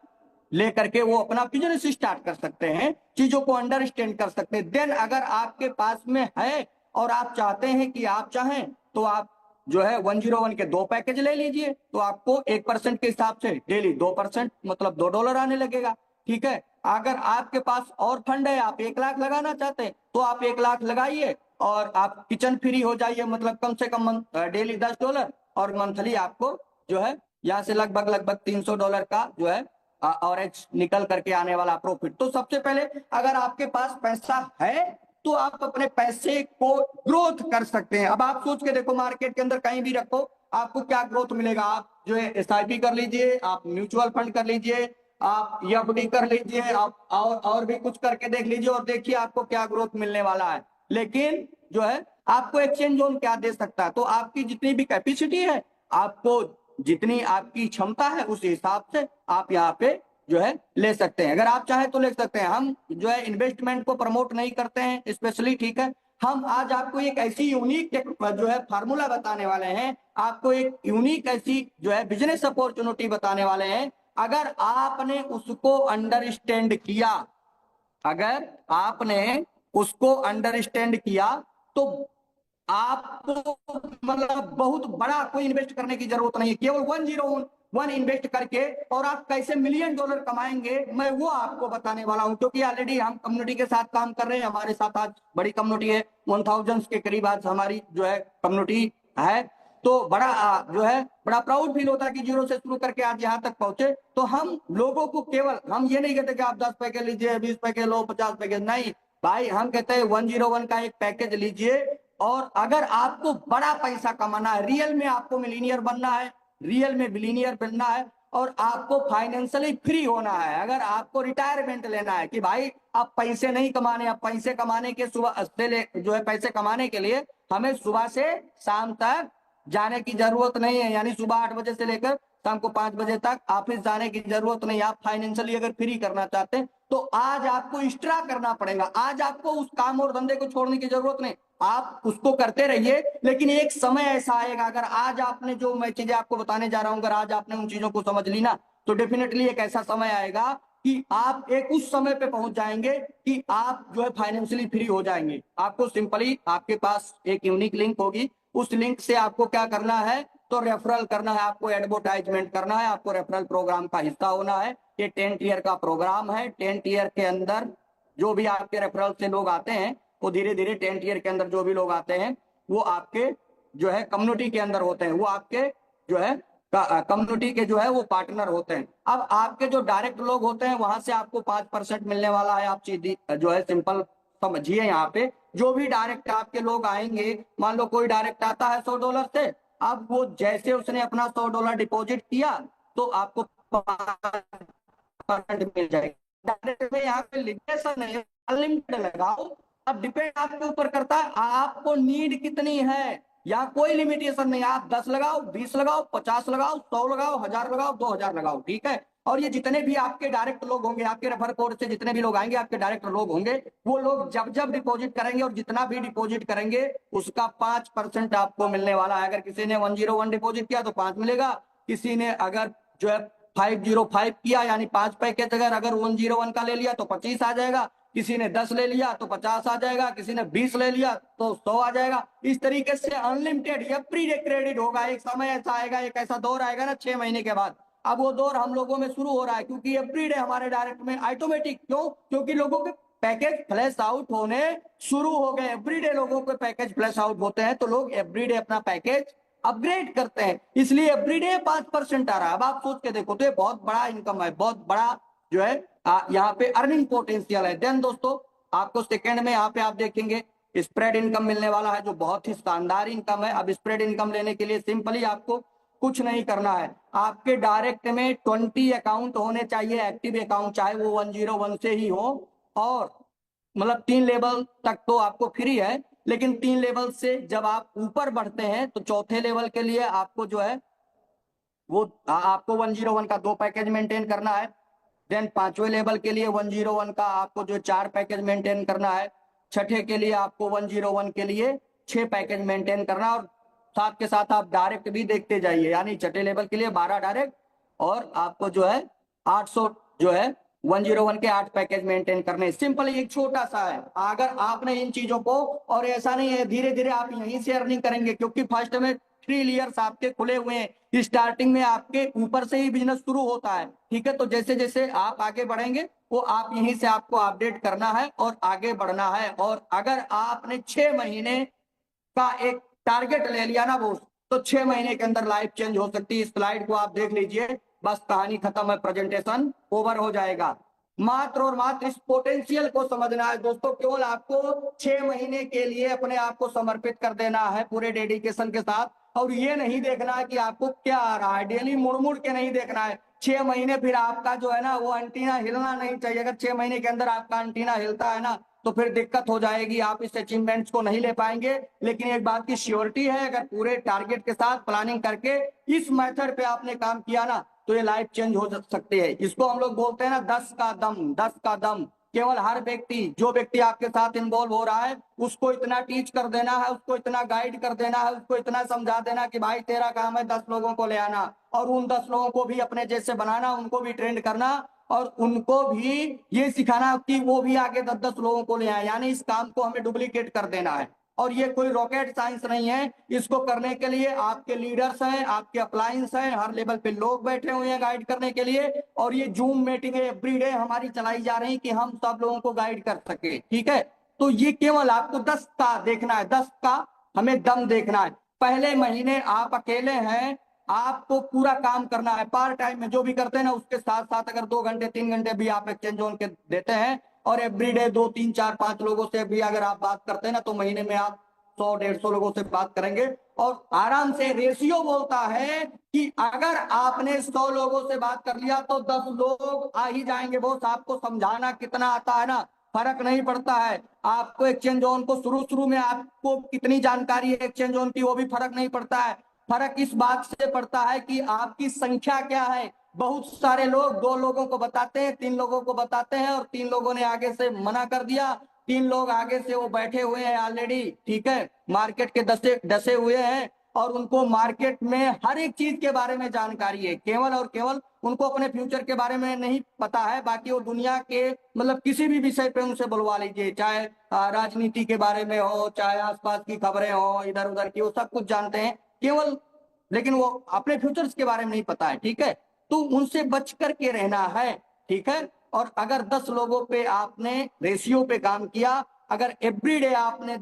लेकर के वो अपना बिजनेस स्टार्ट कर सकते हैं, चीजों को अंडरस्टैंड कर सकते हैं। देन अगर आपके पास में है और आप चाहते हैं कि आप चाहें तो आप जो है 101 के 2 पैकेज ले लीजिए, तो आपको 1% के हिसाब से डेली 2% मतलब $2 आने लगेगा। ठीक है, अगर आपके पास और फंड है, आप 1 लाख लगाना चाहते हैं तो आप 1 लाख लगाइए और आप किचन फ्री हो जाइए, मतलब कम से कम डेली $10 और मंथली आपको जो है यहाँ से लगभग $300 का जो है और निकल करके आने वाला प्रॉफिट। तो सबसे पहले अगर आपके पास पैसा है तो आप अपने पैसे को ग्रोथ कर सकते हैं। अब आप सोच के देखो, मार्केट के अंदर कहीं भी रखो, आपको क्या ग्रोथ मिलेगा। आप जो है एसआईपी कर लीजिए, आप म्यूचुअल फंड कर लीजिए, आप एफडी कर लीजिए, आप और भी कुछ करके देख लीजिए और देखिए आपको क्या ग्रोथ मिलने वाला है। लेकिन जो है आपको एक्सचेंज जोन क्या दे सकता है, तो आपकी जितनी भी कैपेसिटी है, आपको जितनी आपकी क्षमता है उस हिसाब से आप यहाँ पे जो है ले सकते हैं। अगर आप चाहें तो ले सकते हैं। हम जो है इन्वेस्टमेंट को प्रमोट नहीं करते हैं स्पेशली, ठीक है। हम आज आपको एक ऐसी यूनिक जो है फार्मूला बताने वाले हैं, आपको एक यूनिक ऐसी जो है बिजनेस अपॉर्चुनिटी बताने वाले हैं। अगर आपने उसको अंडरस्टैंड किया, अगर आपने उसको अंडरस्टैंड किया तो आपको मतलब बहुत बड़ा कोई इन्वेस्ट करने की जरूरत नहीं है। केवल 101 इन्वेस्ट करके और आप कैसे $1 मिलियन कमाएंगे, मैं वो आपको बताने वाला हूं। क्योंकि ऑलरेडी हम कम्युनिटी के साथ काम कर रहे हैं, हमारे साथ आज बड़ी कम्युनिटी है, 1000 के करीब आज हमारी जो है कम्युनिटी है। तो बड़ा जो है बड़ा प्राउड फील होता है कि 0 से शुरू करके आज यहाँ तक पहुंचे। तो हम लोगों को केवल हम ये नहीं कहते कि आप 10 पैकेज लीजिए, 20 पैकेज लो, 50 पैकेज, नहीं भाई। हम कहते हैं 101 का एक पैकेज लीजिए और अगर आपको बड़ा पैसा कमाना है, रियल में आपको मिलीनियर बनना है, रियल में बिलीनियर बनना है और आपको फाइनेंशियली फ्री होना है, अगर आपको रिटायरमेंट लेना है कि भाई अब पैसे नहीं कमाने, अब पैसे कमाने के सुबह से जो है पैसे कमाने के लिए हमें सुबह से शाम तक जाने की जरूरत नहीं है, यानी सुबह 8 बजे से लेकर शाम को 5 बजे तक ऑफिस जाने की जरूरत नहीं। आप फाइनेंशियली अगर फ्री करना चाहते हैं तो आज आपको एक्स्ट्रा करना पड़ेगा। आज आपको उस काम और धंधे को छोड़ने की जरूरत नहीं, आप उसको करते रहिए। लेकिन एक समय ऐसा आएगा, अगर आज आपने जो मैं चीजें आपको बताने जा रहा हूं, अगर आज आपने उन चीजों को समझ ली ना, तो डेफिनेटली एक ऐसा समय आएगा कि आप एक उस समय पे पहुंच जाएंगे कि आप जो है फाइनेंशियली फ्री हो जाएंगे। आपको सिंपली आपके पास एक यूनिक लिंक होगी, उस लिंक से आपको क्या करना है, तो रेफरल करना है, आपको एडवर्टाइजमेंट करना है, आपको रेफरल प्रोग्राम का हिस्सा होना है। ये 10 ईयर का प्रोग्राम है। 10 ईयर के अंदर जो भी आपके रेफरल से लोग आते हैं वो धीरे धीरे 10 ईयर के अंदर जो भी लोग आते हैं वो आपके जो है कम्युनिटी के अंदर होते हैं, वो आपके जो है कम्युनिटी के जो है वो पार्टनर होते हैं। अब आपके जो डायरेक्ट लोग होते हैं वहां से आपको 5% मिलने वाला है। आप सीधी जो है सिंपल समझिए, यहाँ पे जो भी डायरेक्ट आपके लोग आएंगे, मान लो कोई डायरेक्ट आता है $100 से, अब वो जैसे उसने अपना $100 डिपॉजिट किया तो आपको 5% मिल जाएगा। डायरेक्ट में यहाँ पे लिमिटेशन है, अनलिमिटेड लगाओ। अब डिपेंड आपके ऊपर करता है आपको नीड कितनी है, या कोई लिमिटेशन नहीं। आप 10 लगाओ, 20 लगाओ, 50 लगाओ, 100 लगाओ, 1000 लगाओ, 2000 लगाओ, ठीक है। और ये जितने भी आपके डायरेक्ट लोग होंगे, आपके रेफर कोड से जितने भी लोग आएंगे, आपके डायरेक्ट लोग होंगे, वो लोग जब जब डिपॉजिट करेंगे और जितना भी डिपॉजिट करेंगे उसका 5% आपको मिलने वाला है। अगर किसी ने 101 डिपॉजिट किया तो 5 मिलेगा, किसी ने अगर जो है 505 किया यानी 5 पैकेज अगर 101 का ले लिया तो 25 आ जाएगा, किसी ने 10 ले लिया तो 50 आ जाएगा, किसी ने 20 ले लिया तो 100 आ जाएगा। इस तरीके से अनलिमिटेड एवरी डे क्रेडिट होगा। एक समय ऐसा आएगा, एक ऐसा दौर आएगा ना 6 महीने के बाद, अब वो दौर हम लोगों में शुरू हो रहा है, क्योंकि एवरी डे हमारे डायरेक्ट में ऑटोमेटिक, क्यों, क्योंकि लोगों के पैकेज फ्लैश आउट होने शुरू हो गए। एवरीडे लोगों के पैकेज फ्लैश आउट होते हैं तो लोग एवरीडे अपना पैकेज अपग्रेड करते हैं, इसलिए एवरीडे 5% आ रहा है। अब आप सोच के देखो तो ये बहुत बड़ा इनकम है, बहुत बड़ा जो है यहाँ पे अर्निंग पोटेंशियल है। देन दोस्तों आपको सेकंड में यहाँ पे आप देखेंगे स्प्रेड इनकम मिलने वाला है, जो बहुत ही शानदार इनकम है। अब स्प्रेड इनकम लेने के लिए सिंपली आपको कुछ नहीं करना है, आपके डायरेक्ट में 20 अकाउंट होने चाहिए, एक्टिव अकाउंट, चाहे वो 101 से ही हो। और मतलब 3 लेवल तक तो आपको फ्री है, लेकिन 3 लेवल से जब आप ऊपर बढ़ते हैं तो चौथे लेवल के लिए आपको जो है वो आपको 101 का 2 पैकेज मेंटेन करना है। देन पांचवें लेवल के लिए 101 का आपको जो 4 पैकेज मेंटेन करना है, छठे के लिए आपको 101 के लिए 6 पैकेज मेंटेन करना, और साथ के साथ आप डायरेक्ट भी देखते जाइए, यानी छठे लेवल के लिए 12 डायरेक्ट और आपको जो है 800 जो है 101 के 8 पैकेज मेंटेन करने। सिंपल एक छोटा सा है, अगर आपने इन चीजों को, और ऐसा नहीं है धीरे धीरे आप यहीं से अर्निंग करेंगे, क्योंकि फर्स्ट में 3 ईयर्स आपके खुले हुए हैं, स्टार्टिंग में आपके ऊपर से ही बिजनेस शुरू होता है, ठीक है। तो जैसे जैसे आप आगे बढ़ेंगे वो आप यहीं से आपको अपडेट करना है और आगे बढ़ना है। और अगर आपने 6 महीने का एक टारगेट ले लिया ना बोस, तो 6 महीने के अंदर लाइफ चेंज हो सकती है। स्लाइड को आप देख लीजिए, बस कहानी खत्म है, प्रेजेंटेशन ओवर हो जाएगा। मात्र और मात्र इस पोटेंशियल को समझना है दोस्तों, केवल आपको 6 महीने के लिए अपने आप को समर्पित कर देना है पूरे डेडिकेशन के साथ, और ये नहीं देखना है कि आपको क्या आ रहा है, डेली मुड़ मुड़ के नहीं देखना है। 6 महीने फिर आपका जो है ना वो एंटीना हिलना नहीं चाहिए। अगर 6 महीने के अंदर आपका एंटीना हिलता है ना तो फिर दिक्कत हो जाएगी, आप इस अचीवमेंट्स को नहीं ले पाएंगे। लेकिन एक बात की श्योरिटी है, अगर पूरे टारगेट के साथ प्लानिंग करके इस मेथड पे आपने काम किया ना तो ये लाइफ चेंज हो सकती है। इसको हम लोग बोलते हैं ना 10 का दम, 10 का दम। केवल हर व्यक्ति, जो व्यक्ति आपके साथ इन्वॉल्व हो रहा है, उसको इतना टीच कर देना है, उसको इतना गाइड कर देना है, उसको इतना समझा देना कि भाई तेरा काम है 10 लोगों को ले आना, और उन 10 लोगों को भी अपने जैसे बनाना, उनको भी ट्रेंड करना, और उनको भी ये सिखाना कि वो भी आगे 10-10 लोगों को ले आए। यानी इस काम को हमें डुप्लीकेट कर देना है, और ये कोई रॉकेट साइंस नहीं है। इसको करने के लिए आपके लीडर्स हैं, आपके अप्लायंस हैं, हर लेवल पे लोग बैठे हुए हैं गाइड करने के लिए, और ये जूम मीटिंग एवरीडे हमारी चलाई जा रही कि हम सब लोगों को गाइड कर सके, ठीक है। तो ये केवल आपको 10 का देखना है, 10 का हमें दम देखना है। पहले महीने आप अकेले हैं, आपको पूरा काम करना है, पार्ट टाइम में जो भी करते हैं ना उसके साथ साथ अगर 2 घंटे 3 घंटे भी आप एक्सचेंज जोन के देते हैं, और एवरीडे 2 3 4 5 लोगों से भी अगर आप बात करते हैं ना, तो महीने में आप 100-150 लोगों से बात करेंगे। और आराम से रेशियो बोलता है कि अगर आपने 100 लोगों से बात कर लिया तो 10 लोग आ ही जाएंगे। बॉस आपको समझाना कितना आता है ना, फर्क नहीं पड़ता है। आपको एक्सचेंज जोन को शुरू में आपको कितनी जानकारी है एक्सचेंज जोन की, वो भी फर्क नहीं पड़ता है। फर्क इस बात से पड़ता है कि आपकी संख्या क्या है। बहुत सारे लोग 2 लोगों को बताते हैं, 3 लोगों को बताते हैं, और 3 लोगों ने आगे से मना कर दिया, 3 लोग आगे से वो बैठे हुए हैं ऑलरेडी, ठीक है, मार्केट के डसे हुए हैं, और उनको मार्केट में हर एक चीज के बारे में जानकारी है। केवल और केवल उनको अपने फ्यूचर के बारे में नहीं पता है, बाकी वो दुनिया के मतलब किसी भी विषय पे उनसे बुलवा लीजिए, चाहे राजनीति के बारे में हो, चाहे आसपास की खबरें हो, इधर उधर की, वो सब कुछ जानते हैं केवल, लेकिन वो अपने फ्यूचर्स के बारे में नहीं पता है, ठीक है। तो उनसे बच करके रहना है, ठीक है। और अगर 10 लोगों पे आपने रेशियो पे काम किया, अगर एवरीडे आपने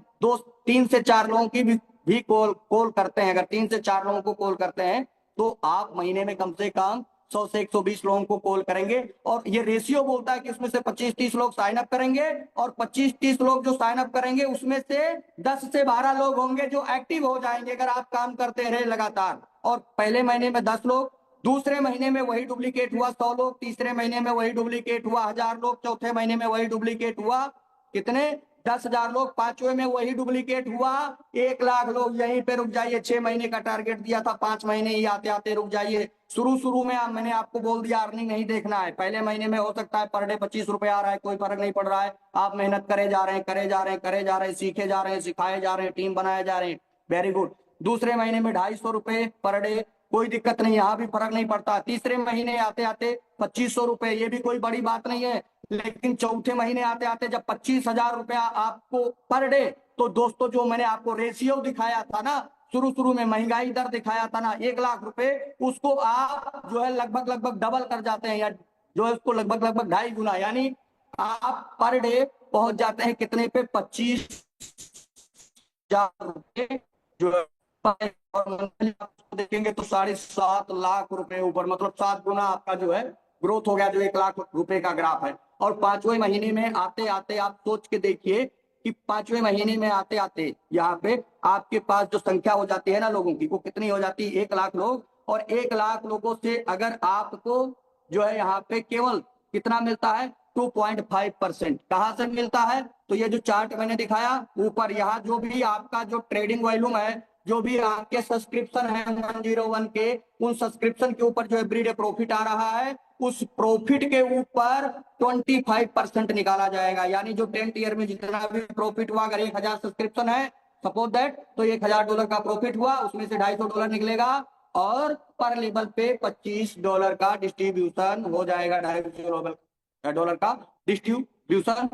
3 से 4 लोगों की भी कॉल करते हैं, अगर 3 से 4 लोगों को कॉल करते हैं, तो आप महीने में कम से कम 100 से 120 लोगों को कॉल करेंगे। और ये रेशियो बोलता है कि उसमें से 25-30 लोग साइन अप करेंगे, और 25-30 लोग जो साइन अप करेंगे उसमें से 10 से 12 लोग होंगे जो एक्टिव हो जाएंगे अगर आप काम करते रहे लगातार। और पहले महीने में 10 लोग, दूसरे महीने में वही डुप्लीकेट हुआ 100 लोग, तीसरे महीने में वही डुप्लीकेट हुआ 1000 लोग, चौथे महीने में वही डुप्लीकेट हुआ कितने 10,000 लोग, पांचवें में वही डुप्लीकेट हुआ 1 लाख लोग। यहीं पे रुक जाइए, 6 महीने का टारगेट दिया था, 5 महीने ही आते आते रुक जाइए। शुरू में मैंने आपको बोल दिया अर्निंग नहीं देखना है। पहले महीने में हो सकता है पर डे 25 रुपए आ रहा है, कोई फर्क नहीं पड़ रहा है, आप मेहनत करे जा रहे हैं, करे जा रहे हैं, करे जा रहे हैं, सीखे जा रहे हैं, सिखाए जा रहे हैं, टीम बनाए जा रहे हैं, वेरी गुड। दूसरे महीने में 250 रुपए पर डे, कोई दिक्कत नहीं, यहाँ भी फर्क नहीं पड़ता। तीसरे महीने आते आते 2500 रुपए, ये भी कोई बड़ी बात नहीं है। लेकिन चौथे महीने आते आते जब 25,000 रुपया आपको पर डे, तो दोस्तों जो मैंने आपको रेशियो दिखाया था ना, शुरू में महंगाई दर दिखाया था ना 1 लाख रुपए, उसको आप जो है लगभग डबल कर जाते हैं, या जो है उसको लगभग 2.5 गुना, यानी आप पर डे पहुंच जाते हैं कितने पे 25,000 रुपए जो है। और मंथली आप देखेंगे तो 7.5 लाख रुपए ऊपर, मतलब 7 गुना आपका जो है ग्रोथ हो गया, जो 1 लाख रुपए का ग्राफ है। और 5वें महीने में आते आते आप सोच के देखिए कि 5वें महीने में आते आते यहाँ पे आपके पास जो संख्या हो जाती है ना लोगों की, वो कितनी हो जाती है 1 लाख लोग। और 1 लाख लोगों से अगर आपको जो है यहाँ पे केवल कितना मिलता है 2.5%, कहाँ से मिलता है? तो ये जो चार्ट मैंने दिखाया ऊपर, यहाँ जो भी आपका जो ट्रेडिंग वॉल्यूम है जो भी आपके सब्सक्रिप्शन है 101 के, उन सब्सक्रिप्शन के ऊपर जो एवरीडे प्रॉफिट आ रहा है, उस प्रॉफिट के ऊपर 25% निकाला जाएगा। यानी जो 10 ईयर में जितना भी प्रॉफिट हुआ, अगर 1000 सब्सक्रिप्शन है सपोज दैट, तो $1000 का प्रॉफिट हुआ, उसमें से $250 निकलेगा और पर लेवल पे $25 का डिस्ट्रीब्यूशन हो जाएगा। $250 का डिस्ट्रीब्यूशन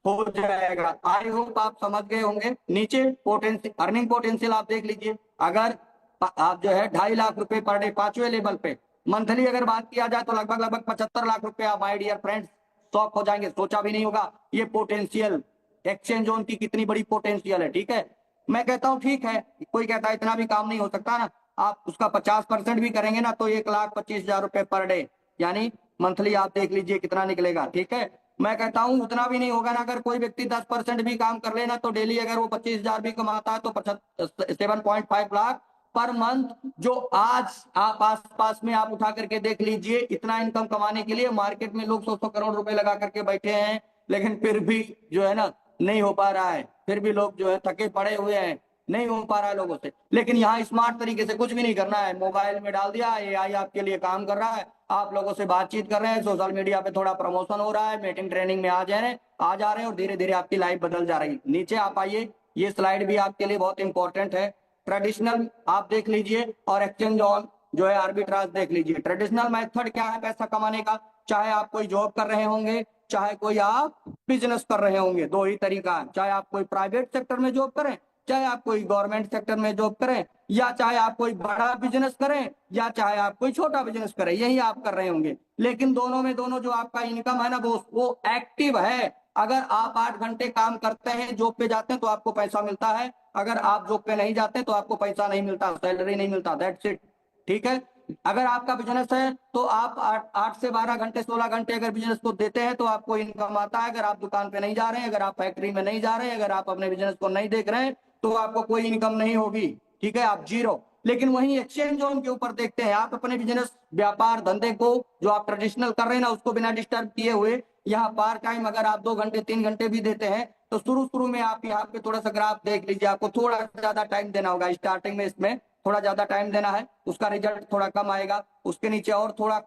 हो जाएगा। आई होप आप समझ गए होंगे। नीचे पोटेंशियल, अर्निंग पोटेंशियल आप देख लीजिए। अगर आप जो है 2.5 लाख रुपए पर डे 5वें लेवल पे, मंथली अगर बात किया जाए तो लगभग 75 लाख रुपए। आप माय डियर फ्रेंड्स शॉक हो जाएंगे, सोचा भी नहीं होगा ये पोटेंशियल, एक्सचेंज जोन की कितनी बड़ी पोटेंशियल है। ठीक है, मैं कहता हूँ ठीक है, कोई कहता है इतना भी काम नहीं हो सकता ना, आप उसका 50% भी करेंगे ना तो 1,25,000 रुपए पर डे, यानी मंथली आप देख लीजिए कितना निकलेगा। ठीक है, मैं कहता हूँ उतना भी नहीं होगा ना, अगर कोई व्यक्ति 10% भी काम कर लेना तो डेली अगर वो 25,000 भी कमाता है तो 7.5 लाख पर मंथ, जो आज आप आसपास में आप उठा करके देख लीजिए, इतना इनकम कमाने के लिए मार्केट में लोग 100 करोड़ रुपए लगा करके बैठे हैं, लेकिन फिर भी जो है ना नहीं हो पा रहा है, फिर भी लोग जो है थके पड़े हुए हैं, नहीं हो पा रहा है लोगों से। लेकिन यहाँ स्मार्ट तरीके से कुछ भी नहीं करना है, मोबाइल में डाल दिया, एआई आपके लिए काम कर रहा है, आप लोगों से बातचीत कर रहे हैं, सोशल मीडिया पे थोड़ा प्रमोशन हो रहा है, मीटिंग ट्रेनिंग में आ जा रहे हैं और धीरे धीरे आपकी लाइफ बदल जा रही है। नीचे आप आइए, ये स्लाइड भी आपके लिए बहुत इंपॉर्टेंट है। ट्रेडिशनल आप देख लीजिए और एक्सचेंज ऑन जो है आर्बिट्राज देख लीजिए। ट्रेडिशनल मेथड क्या है पैसा कमाने का, चाहे आप कोई जॉब कर रहे होंगे, चाहे कोई आप बिजनेस कर रहे होंगे, दो ही तरीका है। चाहे आप कोई प्राइवेट सेक्टर में जॉब करें, चाहे आप कोई गवर्नमेंट सेक्टर में जॉब करें, या चाहे आप कोई बड़ा बिजनेस करें, या चाहे आप कोई छोटा बिजनेस करें, यही आप कर रहे होंगे। लेकिन दोनों में दोनों जो आपका इनकम है ना वो एक्टिव है। अगर आप 8 घंटे काम करते हैं, जॉब पे जाते हैं तो आपको पैसा मिलता है, अगर आप जॉब पे नहीं जाते तो आपको पैसा नहीं मिलता, सैलरी नहीं मिलता, दैट्स इट। ठीक है, अगर आपका बिजनेस है तो आप 8 से 12 घंटे 16 घंटे अगर बिजनेस को देते हैं तो आपको इनकम आता है। अगर आप दुकान पे नहीं जा रहे हैं, अगर आप फैक्ट्री में नहीं जा रहे हैं, अगर आप अपने बिजनेस को नहीं देख रहे हैं तो आपको कोई इनकम नहीं होगी। ठीक है, आप जीरो। लेकिन वहीं एक्सचेंज जोन के ऊपर देखते हैं, आप अपने बिजनेस व्यापार धंधे को जो आप ट्रेडिशनल कर रहे हैं ना उसको बिना डिस्टर्ब किए हुए यहाँ पार्ट टाइम अगर आप 2 घंटे 3 घंटे भी देते हैं तो शुरू में आप यहाँ पे थोड़ा सा ग्राफ देख लीजिए, आपको थोड़ा ज्यादा टाइम देना होगा। स्टार्टिंग में इसमें थोड़ा ज्यादा टाइम देना है, उसका रिजल्ट थोड़ा कम आएगा। उसके नीचे और थोड़ा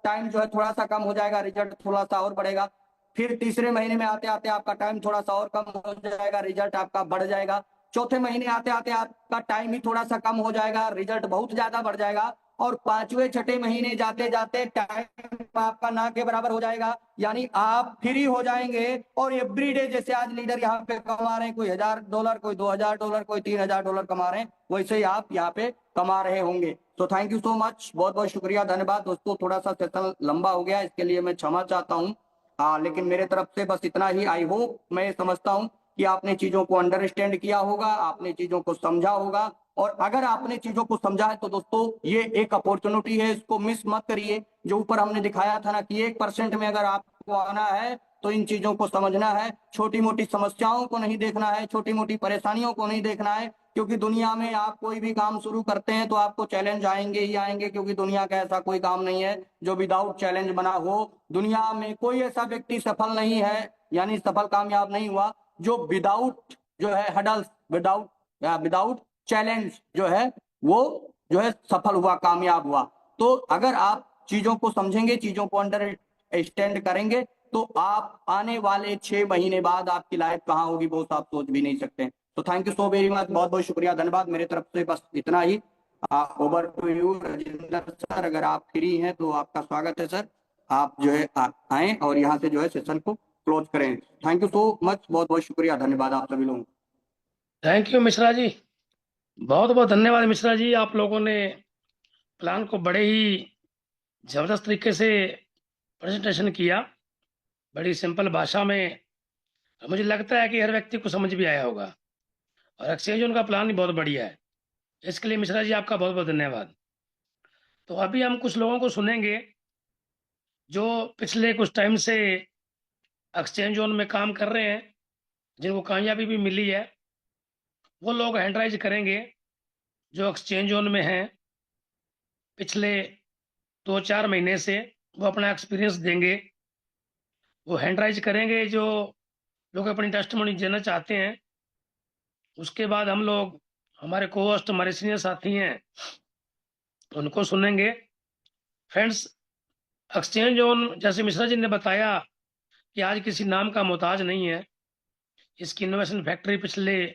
टाइम जो है थोड़ा सा कम हो जाएगा, रिजल्ट थोड़ा सा और बढ़ेगा। फिर तीसरे महीने में आते आते आपका टाइम थोड़ा सा और कम हो जाएगा, रिजल्ट आपका बढ़ जाएगा। चौथे महीने आते आते आपका टाइम ही थोड़ा सा कम हो जाएगा, रिजल्ट बहुत ज्यादा बढ़ जाएगा। और 5वें 6ठे महीने जाते जाते टाइम आपका ना के बराबर हो जाएगा, यानी आप फ्री हो जाएंगे। और एवरीडे जैसे आज लीडर यहाँ पे कमा रहे हैं, कोई $1000, कोई $2000, कोई $3000 कमा रहे हैं, वैसे ही आप यहाँ पे कमा रहे होंगे। तो थैंक यू सो मच, बहुत बहुत शुक्रिया, धन्यवाद दोस्तों। थोड़ा सा सेशन लंबा हो गया, इसके लिए मैं क्षमा चाहता हूँ। लेकिन मेरे तरफ से बस इतना ही। आई होप, मैं समझता हूँ कि आपने चीजों को अंडरस्टैंड किया होगा, आपने चीजों को समझा होगा। और अगर आपने चीजों को समझा है तो दोस्तों ये एक अपॉर्चुनिटी है, इसको मिस मत करिए। जो ऊपर हमने दिखाया था ना कि 1% में अगर आपको आना है तो इन चीजों को समझना है, छोटी मोटी समस्याओं को नहीं देखना है, छोटी मोटी परेशानियों को नहीं देखना है। क्योंकि दुनिया में आप कोई भी काम शुरू करते हैं तो आपको चैलेंज आएंगे ही आएंगे, क्योंकि दुनिया का ऐसा कोई काम नहीं है जो विदाउट चैलेंज बना हो। दुनिया में कोई ऐसा व्यक्ति सफल नहीं है, यानी सफल कामयाब नहीं हुआ जो विदाउट जो है हडल्स, विदाउट चैलेंज जो है वो जो है सफल हुआ, कामयाब हुआ। तो अगर आप चीजों को समझेंगे, चीजों को अंडरस्टैंड करेंगे तो आप आने वाले 6 महीने बाद आपकी लाइफ कहाँ होगी वो आप सोच भी नहीं सकते। तो thank you so very much, बहुत बहुत शुक्रिया, धन्यवाद। मेरे तरफ से बस इतना ही। Over to you Rajendra sir, अगर आप फ्री हैं तो आपका स्वागत है सर। आप जो है आए और यहाँ से जो है सेशन को क्लोज करें। थैंक यू सो मच, बहुत बहुत शुक्रिया, धन्यवाद आप सभी लोगों। थैंक यू मिश्रा जी, बहुत बहुत धन्यवाद मिश्रा जी। आप लोगों ने प्लान को बड़े ही जबरदस्त तरीके से प्रेजेंटेशन किया, बड़ी सिंपल भाषा में। मुझे लगता है कि हर व्यक्ति को समझ भी आया होगा। और एक्सचेंज उनका प्लान भी बहुत बढ़िया है, इसके लिए मिश्रा जी आपका बहुत बहुत धन्यवाद। तो अभी हम कुछ लोगों को सुनेंगे जो पिछले कुछ टाइम से एक्सचेंज जोन में काम कर रहे हैं, जिनको कामयाबी भी मिली है। वो लोग हैंड राइज करेंगे जो एक्सचेंज जोन में हैं पिछले 2-4 महीने से, वो अपना एक्सपीरियंस देंगे। वो हैंड राइज करेंगे जो लोग अपनी टेस्टिमोनी देना चाहते हैं। उसके बाद हम लोग हमारे को होस्ट हमारे सीनियर साथी हैं उनको सुनेंगे। फ्रेंड्स, एक्सचेंज ऑन जैसे मिश्रा जी ने बताया कि आज किसी नाम का मोहताज नहीं है। इसकी इनोवेशन फैक्ट्री पिछले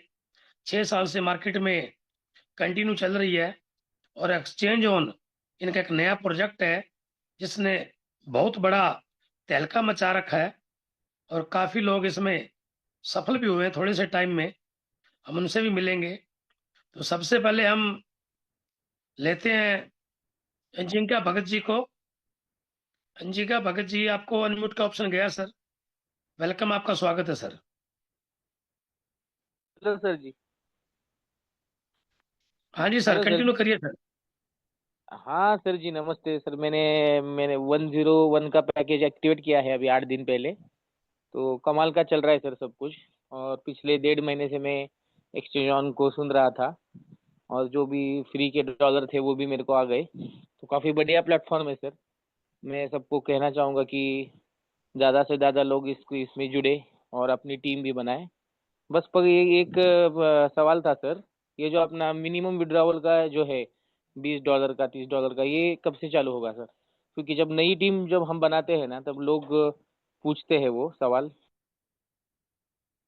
6 साल से मार्केट में कंटिन्यू चल रही है और एक्सचेंज ऑन इनका एक नया प्रोजेक्ट है जिसने बहुत बड़ा तहलका मचा रखा है और काफ़ी लोग इसमें सफल भी हुए हैं। थोड़े से टाइम में हम उनसे भी मिलेंगे। तो सबसे पहले हम लेते हैं अंजिका भगत जी को। अंजिका भगत जी, आपको अनम्यूट का ऑप्शन गया सर। वेलकम, आपका स्वागत है सर। हेलो सर जी। हाँ जी सर, हेलो सर कंटिन्यू जी। करिए सर। हाँ सर जी, नमस्ते सर। मैंने मैंने 101 का पैकेज एक्टिवेट किया है अभी 8 दिन पहले। तो कमाल का चल रहा है सर सब कुछ। और पिछले 1.5 महीने से मैं एक्सचेंज ऑन को सुन रहा था और जो भी फ्री के डॉलर थे वो भी मेरे को आ गए। तो काफ़ी बढ़िया प्लेटफॉर्म है सर। मैं सबको कहना चाहूँगा कि ज़्यादा से ज़्यादा लोग इसमें जुड़े और अपनी टीम भी बनाए। बस पर ये एक सवाल था सर। ये जो अपना मिनिमम विड्रॉवल का जो है $20 का $30 का, ये कब से चालू होगा सर? क्योंकि जब नई टीम जब हम बनाते हैं ना तब लोग पूछते हैं वो सवाल।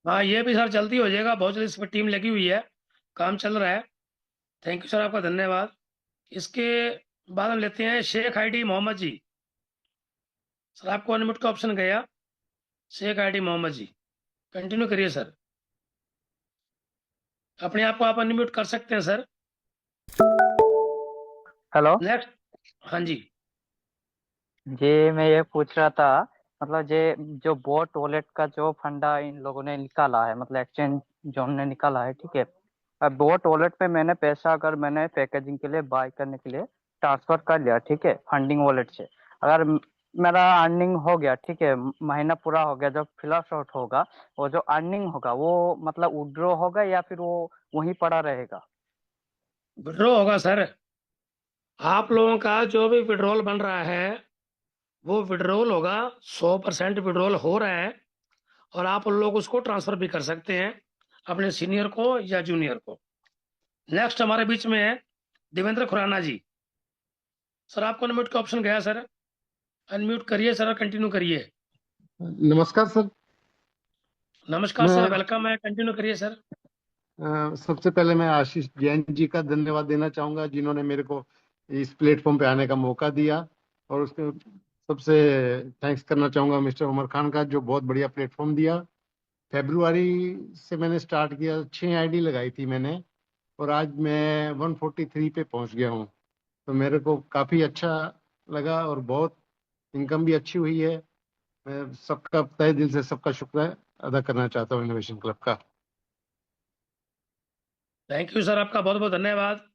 हाँ, ये भी सर जल्दी हो जाएगा, बहुत जल्दी इस पर टीम लगी हुई है, काम चल रहा है। थैंक यू सर, आपका धन्यवाद। इसके बाद हम लेते हैं शेख आईडी मोहम्मद जी। सर, आपको अनम्यूट का ऑप्शन गया। शेख आईडी मोहम्मद जी, कंटिन्यू करिए सर। अपने आप को आप अनम्यूट कर सकते हैं सर। Hello next. हाँ जी। जी, मैं ये पूछ रहा था, मतलब ये जो बोट वॉलेट का जो फंडा इन लोगों ने निकाला है, मतलब एक्सचेंज जोन ने निकाला है, ठीक है। अब बोट वॉलेट पे मैंने पैसा अगर मैंने पैकेजिंग के लिए बाय करने के लिए ट्रांसफर कर लिया, ठीक है, फंडिंग वॉलेट से। अगर मेरा अर्निंग हो गया, ठीक है, महीना पूरा हो गया, जब फिलअप आउट होगा वो जो अर्निंग होगा वो मतलब विड्रॉ होगा या फिर वो वहीं पड़ा रहेगा? विड्रॉ होगा सर। आप लोगों का जो भी विड्रॉल बन रहा है वो विड्रॉल होगा। 100% विड्रॉल हो रहा है और आप लोग उसको ट्रांसफर भी कर सकते हैं अपने सीनियर को या जूनियर को। नेक्स्ट हमारे बीच में है देवेंद्र खुराना जी। सर, आपको अनम्यूट का ऑप्शन गया सर। अनम्यूट करिए सर, कंटिन्यू करिए। नमस्कार सर। नमस्कार मैं सर, वेलकम है, कंटिन्यू करिए सर। सबसे पहले मैं आशीष जैन जी का धन्यवाद देना चाहूंगा जिन्होंने मेरे को इस प्लेटफॉर्म पे आने का मौका दिया। और उसके सबसे थैंक्स करना चाहूंगा मिस्टर उमर खान का जो बहुत बढ़िया प्लेटफॉर्म दिया। फरवरी से मैंने स्टार्ट किया, 6 आईडी लगाई थी मैंने और आज मैं 143 पे पहुंच गया हूं। तो मेरे को काफ़ी अच्छा लगा और बहुत इनकम भी अच्छी हुई है। मैं सबका तहे दिल से सबका शुक्र अदा करना चाहता हूँ इनोवेशन क्लब का। थैंक यू सर, आपका बहुत बहुत धन्यवाद।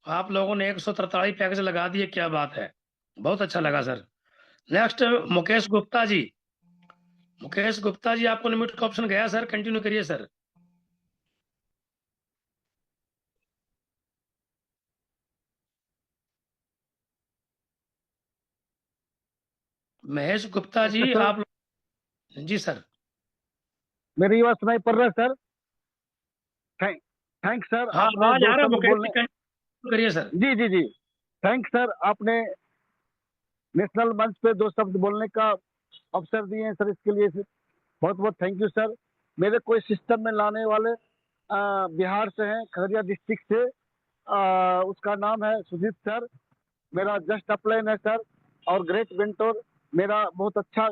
आप लोगों ने 143 पैकेज लगा दिए, क्या बात है, बहुत अच्छा लगा सर। नेक्स्ट मुकेश गुप्ता जी। मुकेश गुप्ता जी, आपको अनम्यूट का ऑप्शन गया सर, कंटिन्यू करिए सर। महेश गुप्ता जी, सर, आप जी सर। मेरी आवाज सुनाई पड़ रहा है सर? थैंक थैंक सर, हाँ, आपने आवाज दो आ रहा है शब्द मुकेश जी, बोलने। कंटिन्यू करिए सर। जी जी जी। थैंक सर, आपने नेशनल मंच पे 2 शब्द बोलने का अवसर दिए हैं सर, इसके लिए बहुत बहुत थैंक यू सर। मेरे को इस सिस्टम में लाने वाले बिहार से हैं, खगड़िया डिस्ट्रिक्ट से। उसका नाम है सुजीत सर। मेरा जस्ट अपलाइन है सर। और ग्रेट वेंटोर मेरा बहुत अच्छा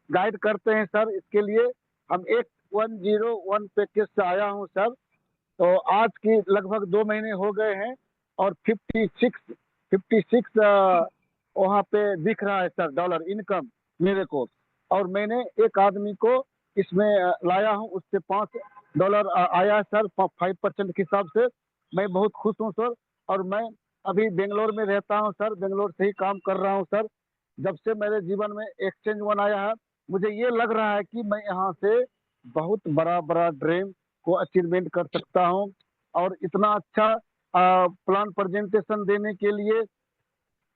गाइड करते हैं सर। इसके लिए हम 101 पैकेज से आया हूँ सर। तो आज की लगभग 2 महीने हो गए हैं और 56 वहाँ पे दिख रहा है सर डॉलर इनकम मेरे को। और मैंने एक आदमी को इसमें लाया हूँ, उससे $5 आया है सर, 5% के हिसाब से। मैं बहुत खुश हूँ सर। और मैं अभी बेंगलोर में रहता हूँ सर, बेंगलोर से ही काम कर रहा हूँ सर। जब से मेरे जीवन में एक्सचेंज वन आया है मुझे ये लग रहा है कि मैं यहाँ से बहुत बड़ा बड़ा ड्रीम को अचीवमेंट कर सकता हूँ। और इतना अच्छा प्लान प्रेजेंटेशन देने के लिए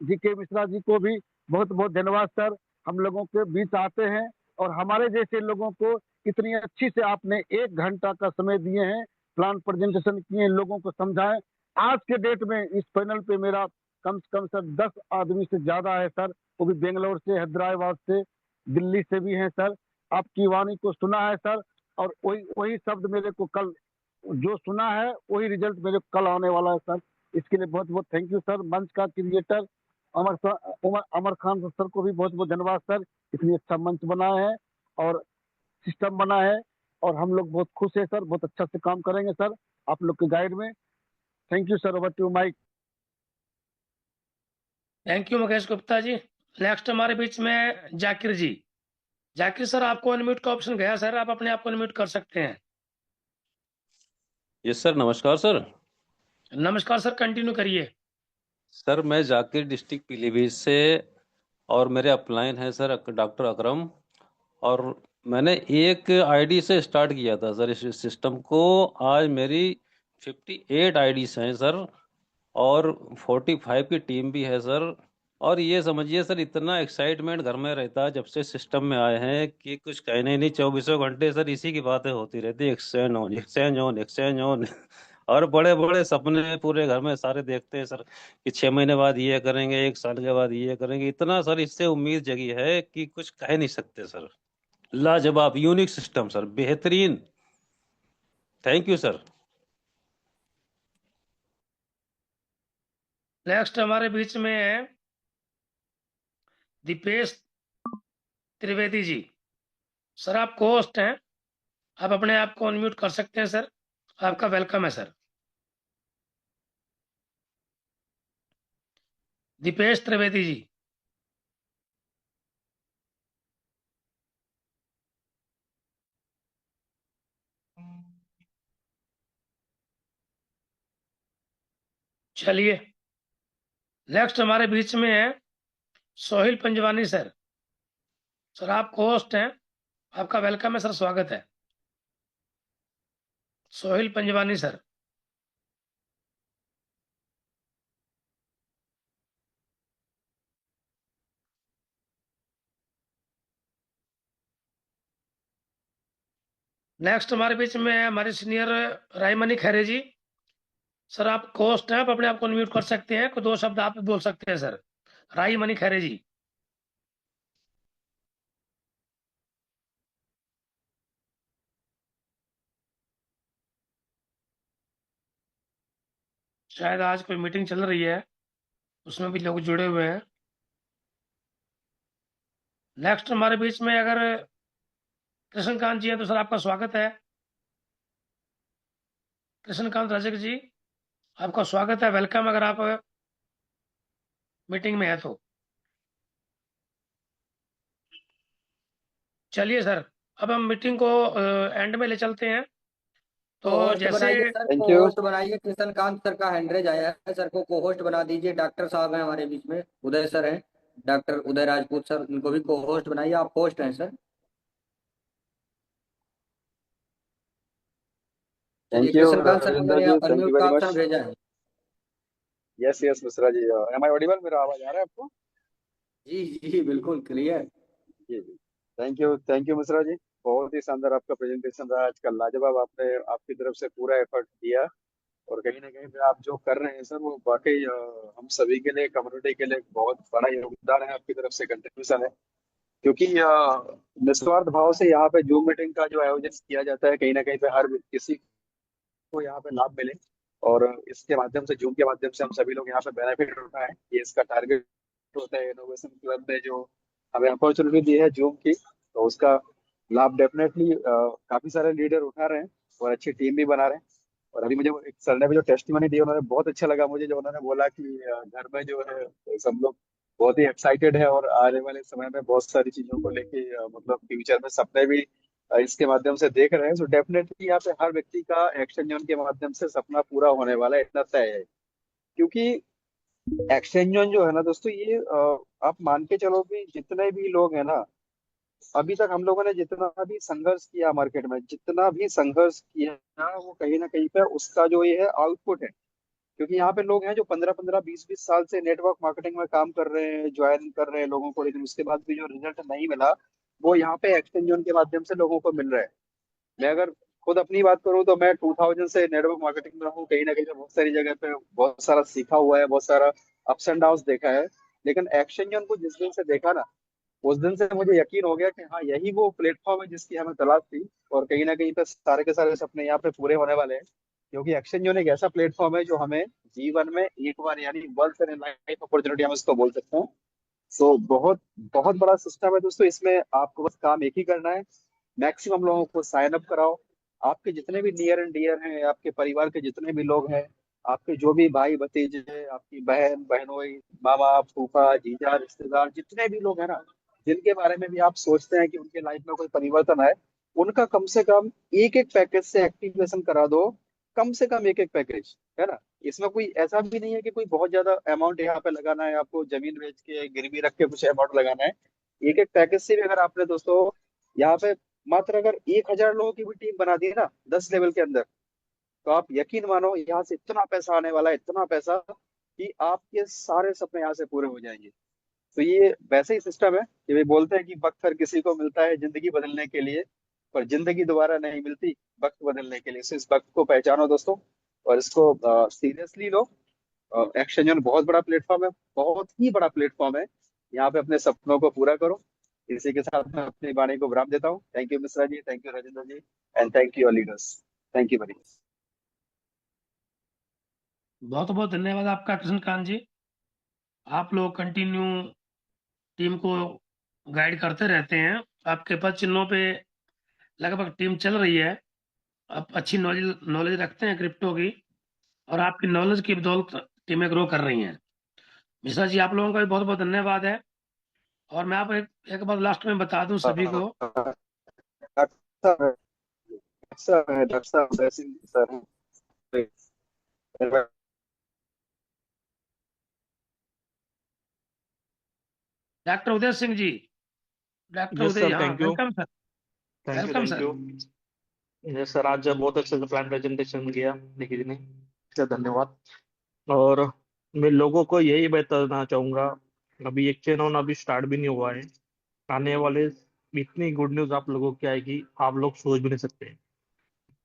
जीके मिश्रा जी को भी बहुत बहुत धन्यवाद सर। हम लोगों के बीच आते हैं और हमारे जैसे लोगों को इतनी अच्छी से आपने 1 घंटा का समय दिए हैं। प्लान प्रेजेंटेशन किए, लोगों को समझाएं। आज के डेट में इस पैनल पे मेरा कम से कम सर 10 आदमी से ज्यादा है सर, वो भी बेंगलोर से, हैदराबाद से, दिल्ली से भी हैं सर। आपकी वाणी को सुना है सर, और वही वही शब्द मेरे को कल जो सुना है वही रिजल्ट मेरे को कल आने वाला है सर। इसके लिए बहुत बहुत थैंक यू सर। मंच का क्रिएटर अमर खान सर को भी बहुत बहुत धन्यवाद सर, इतनी अच्छा मंच बना है और सिस्टम बना है, और हम लोग बहुत खुश है सर, बहुत अच्छा से काम करेंगे सर आप लोग के गाइड में। Thank you sir, over to mic. Thank you Mukesh Gupta ji. Next हमारे बीच में जाकिर जी। जाकिर सर, आपको अनम्यूट का ऑप्शन गया सर, आप अपने आप को अनम्यूट कर सकते हैं। यस सर, नमस्कार सर। नमस्कार सर, कंटिन्यू करिए। सर मैं जाकिर डिस्ट्रिक्ट पीलीभीत से, और मेरे अपलाइन है सर डॉक्टर अकरम, और मैंने एक आईडी से स्टार्ट किया था सर इस सिस्टम को। आज मेरी 58 आईडीज हैं सर, और 45 की टीम भी है सर। और ये समझिए सर, इतना एक्साइटमेंट घर में रहता है जब से सिस्टम में आए हैं कि कुछ कहने ही नहीं। 24 घंटे सर इसी की बातें होती रहती, exchange on exchange on exchange on. और बड़े बड़े सपने पूरे घर में सारे देखते हैं सर कि 6 महीने बाद ये करेंगे, 1 साल के बाद ये करेंगे। इतना सर इससे उम्मीद जगी है कि कुछ कह नहीं सकते सर। लाजवाब यूनिक सिस्टम सर, बेहतरीन। Thank you sir. नेक्स्ट हमारे बीच में है दीपेश त्रिवेदी जी। सर आप होस्ट हैं, आप अपने आप को अनम्यूट कर सकते हैं सर, आपका वेलकम है सर। दीपेश त्रिवेदी जी। चलिए, नेक्स्ट हमारे बीच में है सोहिल पंजवानी सर। सर आप होस्ट हैं, आपका वेलकम है सर, स्वागत है। सोहिल पंजवानी सर। नेक्स्ट हमारे बीच में है हमारे सीनियर रायमणि खैरे जी। सर आप होस्ट हैं, आप अपने आप को अनम्यूट कर सकते हैं, कोई 2 शब्द आप भी बोल सकते हैं सर। रायमणि खैरे जी। शायद आज कोई मीटिंग चल रही है, उसमें भी लोग जुड़े हुए हैं। नेक्स्ट हमारे बीच में अगर कृष्णकांत जी हैं तो सर आपका स्वागत है। कृष्णकांत रजक जी, आपका स्वागत है, वेलकम, अगर आप मीटिंग में है तो। चलिए सर, अब हम मीटिंग को एंड में ले चलते हैं। तो तो होस्ट जैसे बनाइए सर, थैंक को यू। होस्ट बनाइए। कृष्णकांत सर का हैंडरेज आया है, सर को होस्ट बना दीजिए। डॉक्टर साहब हैं हमारे बीच में, उदय सर हैं, डॉक्टर उदय राजपूत सर, उनको भी को होस्ट बनाइए। आप होस्ट हैं सर। चलिए, थैंक यू कृष्णकांत सर को राजेंद्र मैंने जी, थैंक यू अनम्यूट का वेरी ऑप्शन मच। भेजा है। Yes yes Mishra ji, am I audible? मेरा आवाज आ रहा है आपको? जी जी बिल्कुल क्लियर। जी जी, थैंक यू मिश्रा जी। बहुत ही शानदार आपका प्रेजेंटेशन रहा आज का, लाजवाब। आपने आपकी तरफ से पूरा एफर्ट दिया, और कहीं ना कहीं पे आप जो कर रहे हैं सर वो वाकई हम सभी के लिए, कम्युनिटी के लिए बहुत बड़ा योगदान है आपकी तरफ से, कंट्रीब्यूशन है। क्योंकि निस्वार्थ भाव से यहाँ पे जूम मीटिंग का जो आयोजन किया जाता है, कहीं ना कहीं पे हर किसी को यहाँ पे लाभ मिले, और इसके माध्यम से, जूम के माध्यम से हम सभी लोग यहाँ पे बेनिफिट उठाएं, ये इसका टारगेट होता है। इनोवेशन क्लब ने जो हमें अपॉर्चुनिटी दी है जूम की, तो उसका लाभ डेफिनेटली काफी सारे लीडर उठा रहे हैं, और अच्छी टीम भी बना रहे हैं। और अभी मुझे एक सर ने भी जो टेस्टिमनी दी, उन्होंने बहुत अच्छा लगा मुझे, जो उन्होंने बोला कि घर में जो है सब लोग बहुत ही एक्साइटेड है, और आने वाले समय में बहुत सारी चीजों को लेके मतलब फ्यूचर में सपने भी इसके माध्यम से देख रहे हैं। सो डेफिनेटली यहाँ पे हर व्यक्ति का एक्सचेंज जोन के माध्यम से सपना पूरा होने वाला है, इतना तय है। क्योंकि एक्सचेंज जोन जो है ना दोस्तों, ये आप मान के चलो कि जितने भी लोग हैं ना, अभी तक हम लोगों ने जितना भी संघर्ष किया मार्केट में, जितना भी संघर्ष किया, वो कहीं ना कहीं पे उसका जो ये है आउटपुट है। क्योंकि यहाँ पे लोग हैं जो 15-15, 20-20 साल से नेटवर्क मार्केटिंग में काम कर रहे हैं, ज्वाइन कर रहे हैं लोगों को, लेकिन उसके बाद भी जो रिजल्ट नहीं मिला, वो यहाँ पे एक्सचेंज जोन के माध्यम से लोगों को मिल रहा है। मैं अगर खुद अपनी बात करूं तो मैं 2000 से नेटवर्क मार्केटिंग में हूँ। कहीं ना कहीं बहुत सारी जगह पे बहुत सारा सीखा हुआ है, बहुत सारा अप्स एंड डाउन देखा है। लेकिन एक्शन जॉन को जिस दिन से देखा ना, उस दिन से मुझे यकीन हो गया कि हाँ, यही वो प्लेटफॉर्म है जिसकी हमें तलाश थी। और कहीं ना कहीं पे सारे के सारे सपने यहाँ पे पूरे होने वाले हैं, क्योंकि एक्शन जॉन एक ऐसा प्लेटफॉर्म है जो हमें जीवन में एक बार, यानी वंस इन लाइफ अपॉर्चुनिटी हम इसको बोल सकते हैं। सो बहुत बहुत बड़ा सिस्टम है दोस्तों। इसमें आपको बस काम एक ही करना है, मैक्सिमम लोगों को साइन अप कराओ। आपके जितने भी नियर एंड डियर हैं, आपके परिवार के जितने भी लोग हैं, आपके जो भी भाई भतीजे, आपकी बहन बहनोई, मामा फूफा जीजा रिश्तेदार, जितने भी लोग हैं ना, जिनके बारे में भी आप सोचते हैं कि उनके लाइफ में कोई परिवर्तन आए, उनका कम से कम एक एक पैकेज से एक्टिवेशन करा दो। कम से कम एक एक पैकेज, है ना। इसमें कोई ऐसा भी नहीं है कि कोई बहुत ज्यादा अमाउंट यहाँ पे लगाना है, आपको जमीन बेच के गिरवी रख के कुछ अमाउंट लगाना है। एक एक पैकेज से भी अगर आपने दोस्तों यहाँ पे मात्र अगर 1000 लोगों की भी टीम बना दी है ना 10 लेवल के अंदर, तो आप यकीन मानो यहाँ से इतना पैसा आने वाला है, इतना पैसा कि आपके सारे सपने यहाँ से पूरे हो जाएंगे। तो ये वैसे ही सिस्टम है कि वे बोलते हैं कि वक्त हर किसी को मिलता है जिंदगी बदलने के लिए, पर जिंदगी दोबारा नहीं मिलती वक्त बदलने के लिए। So इस वक्त को पहचानो दोस्तों, और इसको सीरियसली लो। एक्शन जॉन बहुत बड़ा प्लेटफॉर्म है, बहुत ही बड़ा प्लेटफॉर्म है। यहाँ पे अपने सपनों को पूरा करो। इसी के साथ मैं अपनी वाणी को विराम देता हूँ। Thank you Mishra ji, thank you Rajendra ji, and thank you leaders. Thank you very much. बहुत बहुत धन्यवाद आपका कृष्णकांत जी। आप लोग कंटिन्यू टीम को गाइड करते रहते हैं। आपके पास चिन्हों पे लगभग टीम चल रही है। आप अच्छी नॉलेज नॉलेज रखते हैं क्रिप्टो की, और आपकी नॉलेज की बदौलत टीमें ग्रो कर रही हैं। मिश्रा जी, आप लोगों का भी बहुत बहुत धन्यवाद है। और मैं आप एक बात लास्ट में बता दूं सभी को। डॉक्टर साहब सर हैं। Doctor Uday Singh ji, doctor yes उदय, सर, हाँ, thank you welcome sir. Thank you welcome thank sir. You. Yes sir, आज बहुत अच्छे से प्लान प्रेजेंटेशन किया निखिल जी ने, इसका धन्यवाद। और मैं लोगों को यही बताना चाहूंगा, अभी एक चैन ऑन अभी स्टार्ट भी नहीं हुआ है। आने वाले इतनी गुड न्यूज आप लोगों की आएगी, आप लोग सोच भी नहीं सकते।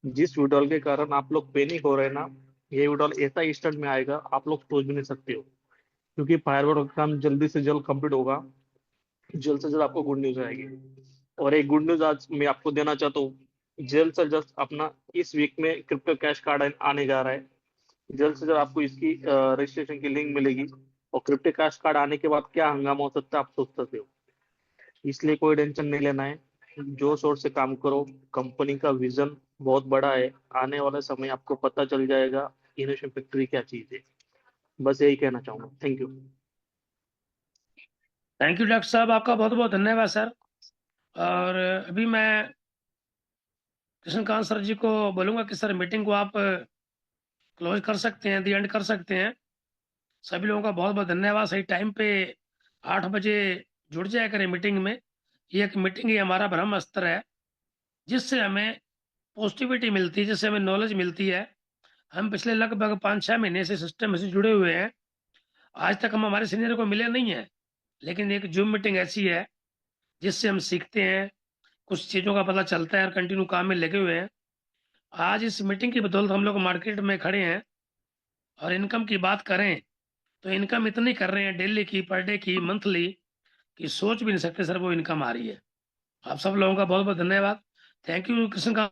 जिस विड्रॉल के कारण आप लोग पैनिक हो रहे हैं ना, ये विड्रॉल ऐसा इंस्टेंट में आएगा, आप लोग सोच भी नहीं सकते हो। क्योंकि फायरवॉल का काम जल्दी से जल्द कंप्लीट होगा, जल्द से जल्द आपको गुड न्यूज आएगी। और एक गुड न्यूज आज मैं आपको देना चाहता हूँ, जल्द से जल्द अपना इस वीक में क्रिप्टो कैश कार्ड आने जा रहा है। जल्द से जल्द आपको इसकी रजिस्ट्रेशन की लिंक मिलेगी। और क्रिप्टो कैश कार्ड आने के बाद क्या हंगामा हो सकता है आप सोच सकते हो। इसलिए कोई टेंशन नहीं लेना है, जोश शोर से काम करो। कंपनी का विजन बहुत बड़ा है, आने वाले समय आपको पता चल जाएगा इनोवेशन फैक्ट्री क्या चीज है। बस यही कहना चाहूंगा। Thank you. Thank you doctor साहब, आपका बहुत बहुत धन्यवाद सर। और अभी मैं कृष्णकांत सर जी को बोलूंगा कि सर मीटिंग को आप क्लोज कर सकते हैं, दी एंड कर सकते हैं। सभी लोगों का बहुत बहुत धन्यवाद। सही टाइम पे 8 बजे जुड़ जाया करें मीटिंग में। ये एक मीटिंग ही हमारा ब्रह्म अस्त्र है, जिससे हमें पॉजिटिविटी मिलती है, जिससे हमें नॉलेज मिलती है। हम पिछले लगभग 5-6 महीने से सिस्टम से जुड़े हुए हैं। आज तक हम हमारे सीनियर को मिले नहीं है, लेकिन एक जूम मीटिंग ऐसी है जिससे हम सीखते हैं, कुछ चीज़ों का पता चलता है और कंटिन्यू काम में लगे हुए हैं। आज इस मीटिंग की बदौलत हम लोग मार्केट में खड़े हैं। और इनकम की बात करें तो इनकम इतनी कर रहे हैं, डेली की, पर डे की, मंथली, कि सोच भी नहीं सकते सर वो इनकम आ रही है। आप सब लोगों का बहुत बहुत धन्यवाद। थैंक यू कृष्ण का